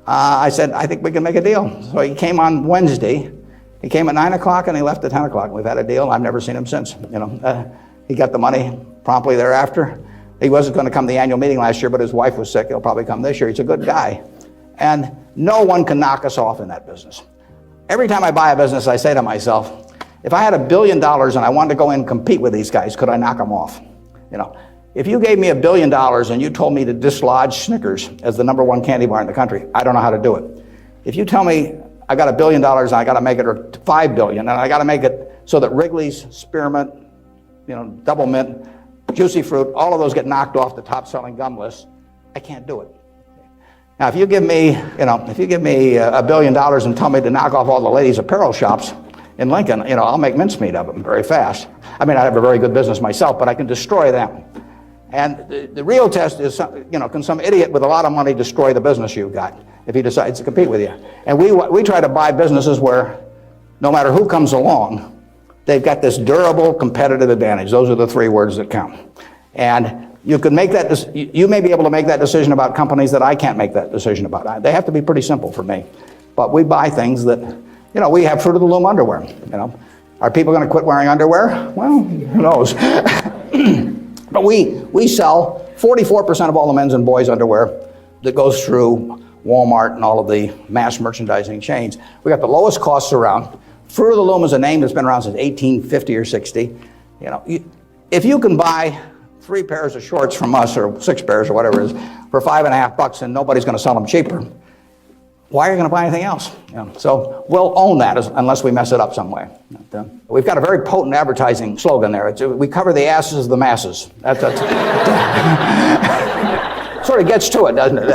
I said, I think we can make a deal. So he came on Wednesday. He came at 9 o'clock and he left at 10 o'clock. We've had a deal. I've never seen him since. He got the money promptly thereafter. He wasn't going to come to the annual meeting last year, but his wife was sick. He'll probably come this year. He's a good guy. And no one can knock us off in that business. Every time I buy a business, I say to myself, if I had $1 billion and I wanted to go in and compete with these guys, could I knock them off? If you gave me $1 billion and you told me to dislodge Snickers as the number one candy bar in the country, I don't know how to do it. If you tell me I got $1 billion and I got to make it, or $5 billion, and I got to make it so that Wrigley's, Spearmint, Double Mint, Juicy Fruit, all of those get knocked off the top selling gum list, I can't do it. Now, if you give me $1 billion and tell me to knock off all the ladies' apparel shops in Lincoln, I'll make mincemeat of them very fast. I mean, I have a very good business myself, but I can destroy them. And the real test is, can some idiot with a lot of money destroy the business you've got if he decides to compete with you? And we try to buy businesses where no matter who comes along, they've got this durable competitive advantage. Those are the three words that count. And you can make that. You may be able to make that decision about companies that I can't make that decision about. They have to be pretty simple for me. But we buy things that, we have Fruit of the Loom underwear. Are people going to quit wearing underwear? Well, who knows? But we sell 44% of all the men's and boys' underwear that goes through Walmart and all of the mass merchandising chains. We got the lowest costs around. Fruit of the Loom is a name that's been around since 1850 or 60. If you can buy 3 pairs of shorts from us, or 6 pairs or whatever it is, for $5.50 and nobody's going to sell them cheaper, why are you going to buy anything else? So we'll own that unless we mess it up some way. We've got a very potent advertising slogan there. We cover the asses of the masses. That's sort of gets to it, doesn't it?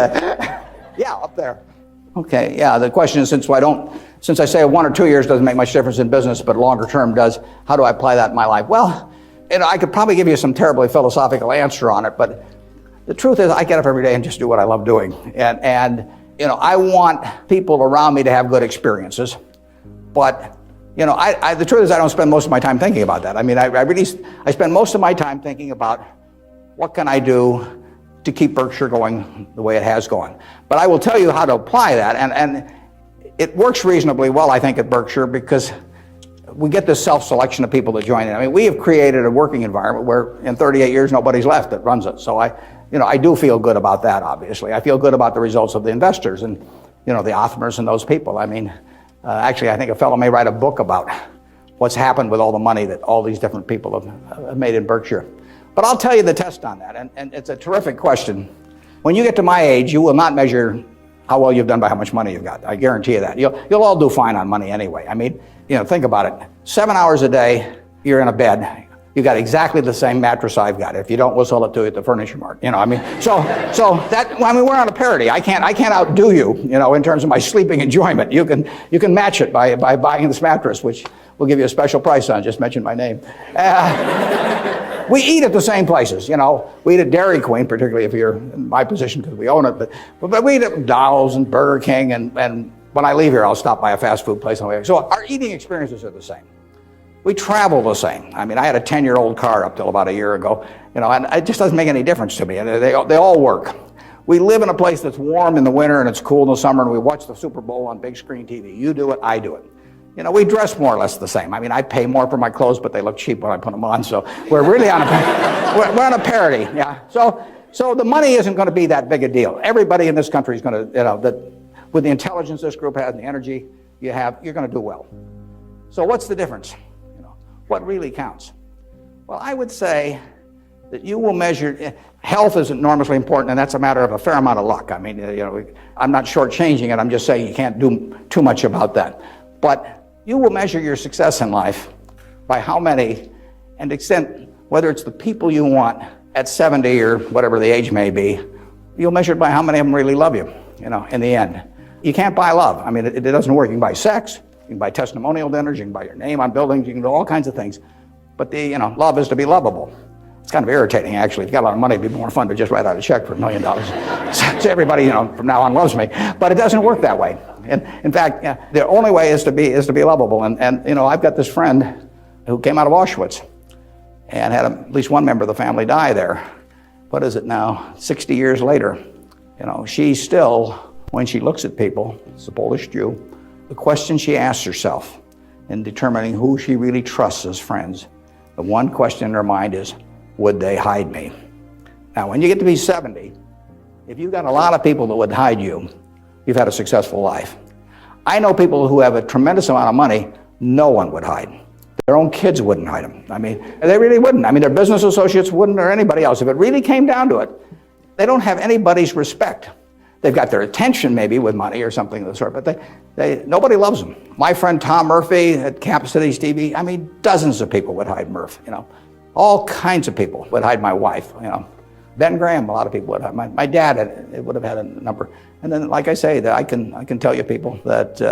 Yeah, up there. Okay, yeah, the question is, since I say 1 or 2 years doesn't make much difference in business, but longer term does, how do I apply that in my life? Well, I could probably give you some terribly philosophical answer on it, but the truth is I get up every day and just do what I love doing. And I want people around me to have good experiences, but the truth is I don't spend most of my time thinking about that. I mean, I spend most of my time thinking about what can I do to keep Berkshire going the way it has gone. But I will tell you how to apply that, and it works reasonably well, I think, at Berkshire, because we get this self-selection of people that join in. I mean, we have created a working environment where in 38 years nobody's left that runs it. So I do feel good about that, obviously. I feel good about the results of the investors and, the Othmers and those people. I mean, actually, I think a fellow may write a book about what's happened with all the money that all these different people have made in Berkshire. But I'll tell you the test on that, and it's a terrific question. When you get to my age, you will not measure how well you've done by how much money you've got. I guarantee you that. You'll all do fine on money anyway. I mean, think about it. 7 hours a day, you're in a bed. You got exactly the same mattress I've got. If you don't, we'll sell it to you at the Furniture Mart. We're on a parity. I can't outdo you, in terms of my sleeping enjoyment. You can match it by buying this mattress, which we'll give you a special price on. Just mention my name. We eat at the same places, We eat at Dairy Queen, particularly if you're in my position because we own it. But we eat at McDonald's and Burger King, and when I leave here, I'll stop by a fast food place on the way. So our eating experiences are the same. We travel the same. I mean, I had a 10-year-old car up till about a year ago, and it just doesn't make any difference to me. And they all work. We live in a place that's warm in the winter and it's cool in the summer, and we watch the Super Bowl on big screen TV. You do it, I do it. We dress more or less the same. I mean, I pay more for my clothes, but they look cheap when I put them on. So we're really on a parity. Yeah. So the money isn't going to be that big a deal. Everybody in this country is going to, with the intelligence this group has and the energy you have, you're going to do well. So what's the difference? What really counts? Well, I would say that you will measure. Health is enormously important, and that's a matter of a fair amount of luck. I mean, I'm not shortchanging it. I'm just saying you can't do too much about that. But you will measure your success in life by how many, and extent, whether it's the people you want at 70 or whatever the age may be, you'll measure it by how many of them really love you, in the end. You can't buy love. I mean, it doesn't work. You can buy sex, you can buy testimonial dinners, you can buy your name on buildings, you can do all kinds of things. But love is to be lovable. It's kind of irritating, actually. If you got a lot of money, it'd be more fun to just write out a check for $1 million. So everybody, from now on loves me. But it doesn't work that way. And in fact, the only way is to be lovable. And I've got this friend who came out of Auschwitz and had at least one member of the family die there. What is it now? 60 years later, she still, when she looks at people, it's a Polish Jew, the question she asks herself in determining who she really trusts as friends, the one question in her mind is, would they hide me? Now, when you get to be 70, if you've got a lot of people that would hide you, you've had a successful life. I know people who have a tremendous amount of money, no one would hide. Their own kids wouldn't hide them. I mean, they really wouldn't. I mean, their business associates wouldn't, or anybody else. If it really came down to it, they don't have anybody's respect. They've got their attention maybe with money or something of the sort, but nobody loves them. My friend Tom Murphy at Campus Cities TV, I mean, dozens of people would hide Murph, All kinds of people would hide my wife, Ben Graham, a lot of people would hide. My dad would have had a number. And then, like I say, that I can tell you people that,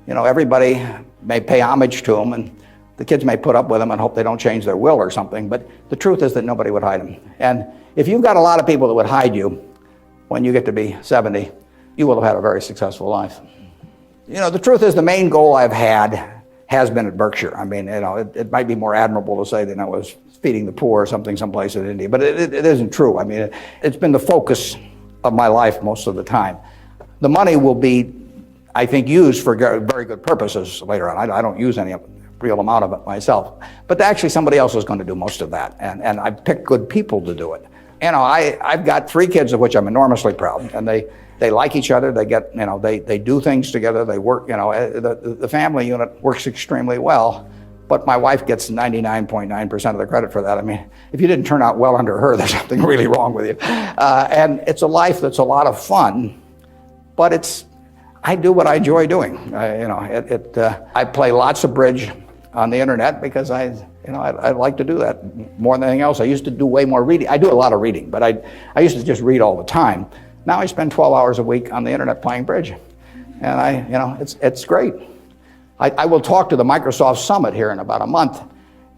everybody may pay homage to him, and The kids may put up with them and hope they don't change their will or something, but the truth is that nobody would hide them. And if you've got a lot of people that would hide you when you get to be 70, you will have had a very successful life. The truth is the main goal I've had has been at Berkshire. I mean, it might be more admirable to say that I was feeding the poor or something someplace in India, but it isn't true. I mean, it's been the focus of my life most of the time. The money will be, I think, used for very good purposes later on. I don't use any real amount of it myself, but actually somebody else is going to do most of that, and I've picked good people to do it. I've got 3 kids of which I'm enormously proud, and they like each other. They get, they do things together. They work, the family unit works extremely well, but my wife gets 99.9% of the credit for that. I mean, if you didn't turn out well under her, there's something really wrong with you. And it's a life that's a lot of fun, but I do what I enjoy doing. I play lots of bridge on the internet because I like to do that more than anything else. I used to do way more reading. I do a lot of reading, but I used to just read all the time. Now I spend 12 hours a week on the internet playing bridge, and it's great. I will talk to the Microsoft Summit here in about a month,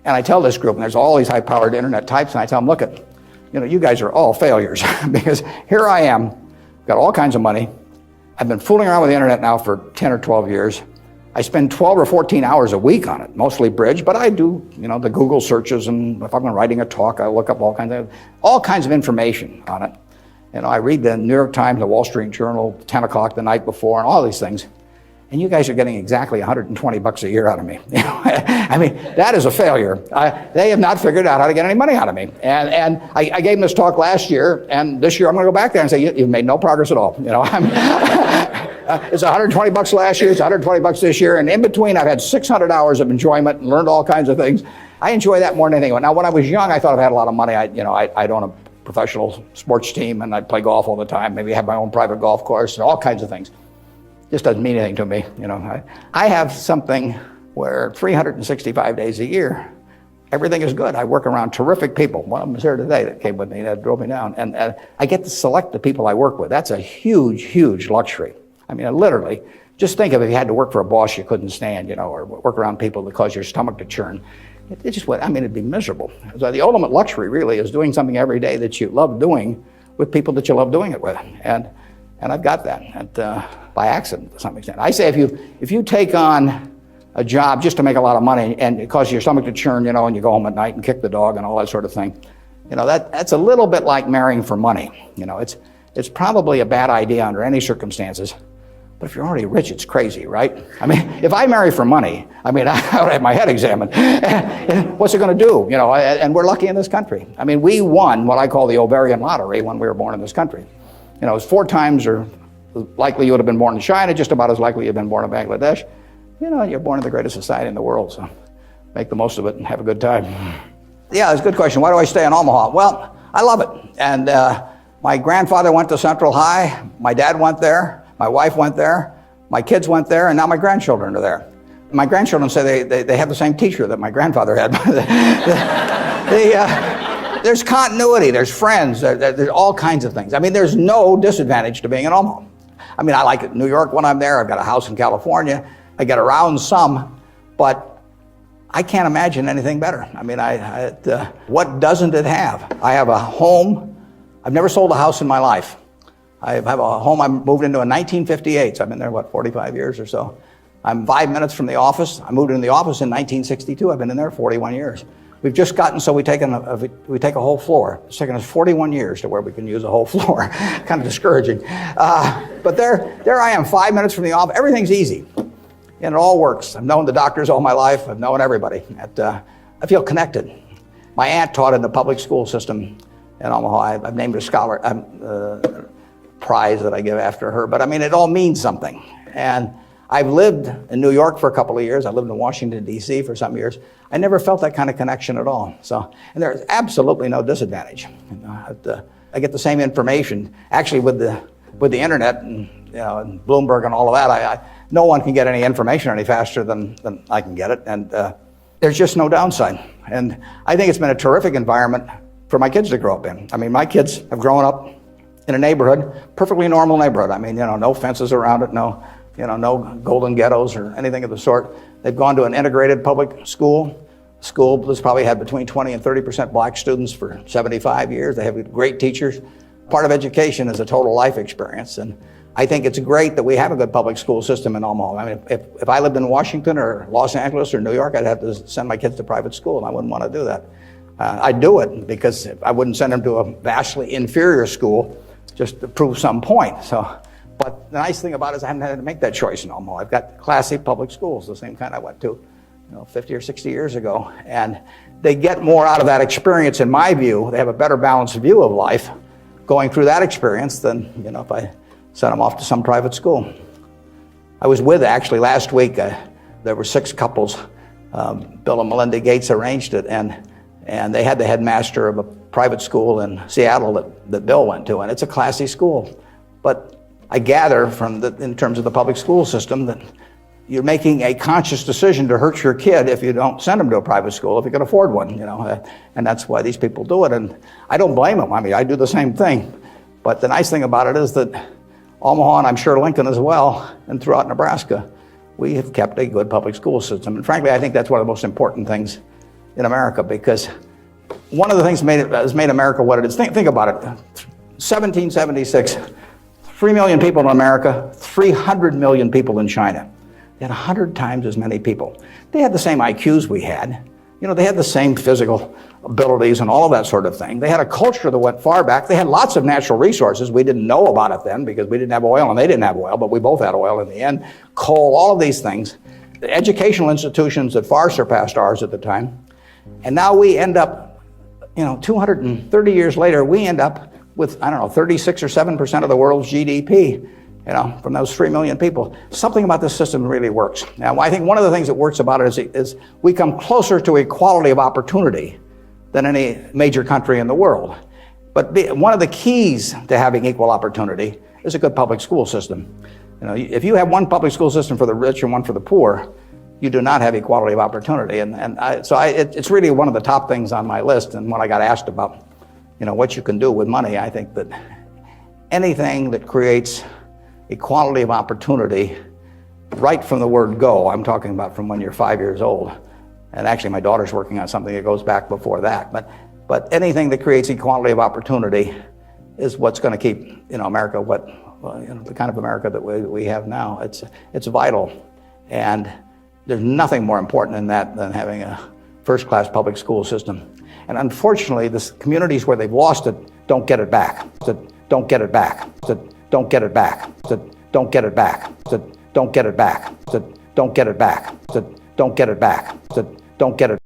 and I tell this group, and there's all these high-powered internet types, and I tell them, look, you guys are all failures because here I am, got all kinds of money. I've been fooling around with the internet now for 10 or 12 years. I spend 12 or 14 hours a week on it, mostly bridge, but I do, the Google searches, and if I'm writing a talk, I look up all kinds of information on it. I read the New York Times, the Wall Street Journal, 10 o'clock the night before, and all these things. And you guys are getting exactly $120 a year out of me. I mean, that is a failure. They have not figured out how to get any money out of me. And I gave them this talk last year, and this year I'm going to go back there and say, you've made no progress at all. It's $120 last year, it's $120 this year, and in between I've had 600 hours of enjoyment and learned all kinds of things. I enjoy that more than anything. Now, when I was young, I thought I had a lot of money. I'd own a professional sports team, and I'd play golf all the time, maybe have my own private golf course, and all kinds of things. Just doesn't mean anything to me. I have something where 365 days a year, everything is good. I work around terrific people. One of them is here today that came with me, that drove me down. And I get to select the people I work with. That's a huge, huge luxury. I mean, literally, just think of if you had to work for a boss you couldn't stand, or work around people that cause your stomach to churn. It just would, it'd be miserable. So the ultimate luxury really is doing something every day that you love doing with people that you love doing it with. And I've got that by accident to some extent. I say if you take on a job just to make a lot of money and it causes your stomach to churn, and you go home at night and kick the dog and all that sort of thing, that's a little bit like marrying for money. It's probably a bad idea under any circumstances. But if you're already rich, it's crazy, right? I mean, if I marry for money, I would have my head examined. What's it going to do? And we're lucky in this country. I mean, we won what I call the ovarian lottery when we were born in this country. It's 4 times or likely you would have been born in China, just about as likely you've been born in Bangladesh. You're born in the greatest society in the world, so make the most of it and have a good time. Yeah, it's a good question. Why do I stay in Omaha? Well, I love it. And my grandfather went to Central High. My dad went there. My wife went there. My kids went there, and now my grandchildren are there. My grandchildren say they have the same teacher that my grandfather had. There's continuity, there's friends, there's all kinds of things. I mean, there's no disadvantage to being in Omaha. I mean, I like it in New York when I'm there. I've got a house in California. I get around some, but I can't imagine anything better. I mean, what doesn't it have? I have a home. I've never sold a house in my life. I have a home I moved into in 1958, so I've been there, 45 years or so. I'm 5 minutes from the office. I moved into the office in 1962. I've been in there 41 years. We've just gotten so we take a whole floor. It's taken us 41 years to where we can use a whole floor. Kind of discouraging. But there I am, 5 minutes from the office. Everything's easy, and it all works. I've known the doctors all my life. I've known everybody. I feel connected. My aunt taught in the public school system in Omaha. I've named a scholar. Prize that I give after her, but I mean, it all means something. And I've lived in New York for a couple of years. I lived in Washington, D.C. for some years. I never felt that kind of connection at all. So, and there's absolutely no disadvantage. I get the same information. Actually, with the internet and and Bloomberg and all of that, no one can get any information any faster than I can get it. And there's just no downside. And I think it's been a terrific environment for my kids to grow up in. I mean, my kids have grown up in a neighborhood, perfectly normal neighborhood. I mean, no fences around it, no golden ghettos or anything of the sort. They've gone to an integrated public school. School that's probably had between 20 and 30% black students for 75 years. They have great teachers. Part of education is a total life experience, and I think it's great that we have a good public school system in Omaha. I mean, if I lived in Washington or Los Angeles or New York, I'd have to send my kids to private school, and I wouldn't want to do that. I'd do it because I wouldn't send them to a vastly inferior school just to prove some point. But the nice thing about it is I haven't had to make that choice in Omaha. I've got classy public schools, the same kind I went to 50 or 60 years ago. And they get more out of that experience, in my view. They have a better balanced view of life going through that experience than, if I sent them off to some private school. I was with, actually, last week, there were 6 couples. Bill and Melinda Gates arranged it, and they had the headmaster of a private school in Seattle that Bill went to, and it's a classy school. But I gather in terms of the public school system that you're making a conscious decision to hurt your kid if you don't send them to a private school, if you can afford one, and that's why these people do it. And I don't blame them. I mean, I do the same thing. But the nice thing about it is that Omaha, and I'm sure Lincoln as well, and throughout Nebraska, we have kept a good public school system. And frankly, I think that's one of the most important things in America, because one of the things that has made America what it is. Think about it. 1776, 3 million people in America, 300 million people in China. They had 100 times as many people. They had the same IQs we had. They had the same physical abilities and all of that sort of thing. They had a culture that went far back. They had lots of natural resources. We didn't know about it then because we didn't have oil and they didn't have oil, but we both had oil in the end. Coal, all of these things. The educational institutions that far surpassed ours at the time. And now we end up, 230 years later, we end up with, 36 or 7% of the world's GDP. From those 3 million people. Something about this system really works. Now, I think one of the things that works about it is we come closer to equality of opportunity than any major country in the world. But one of the keys to having equal opportunity is a good public school system. If you have one public school system for the rich and one for the poor, you do not have equality of opportunity. It's really one of the top things on my list. And when I got asked about, what you can do with money, I think that anything that creates equality of opportunity, right from the word go. I'm talking about from when you're 5 years old. And actually my daughter's working on something that goes back before that. But anything that creates equality of opportunity is what's going to keep, America, the kind of America that we have now. It's vital. And there's nothing more important than that than having a first-class public school system. And unfortunately, the communities where they've lost it don't get it back. Don't get it back. Don't get it back. Don't get it back. Don't get it back. Don't get it back. Don't get it back. Don't get it back. Don't get it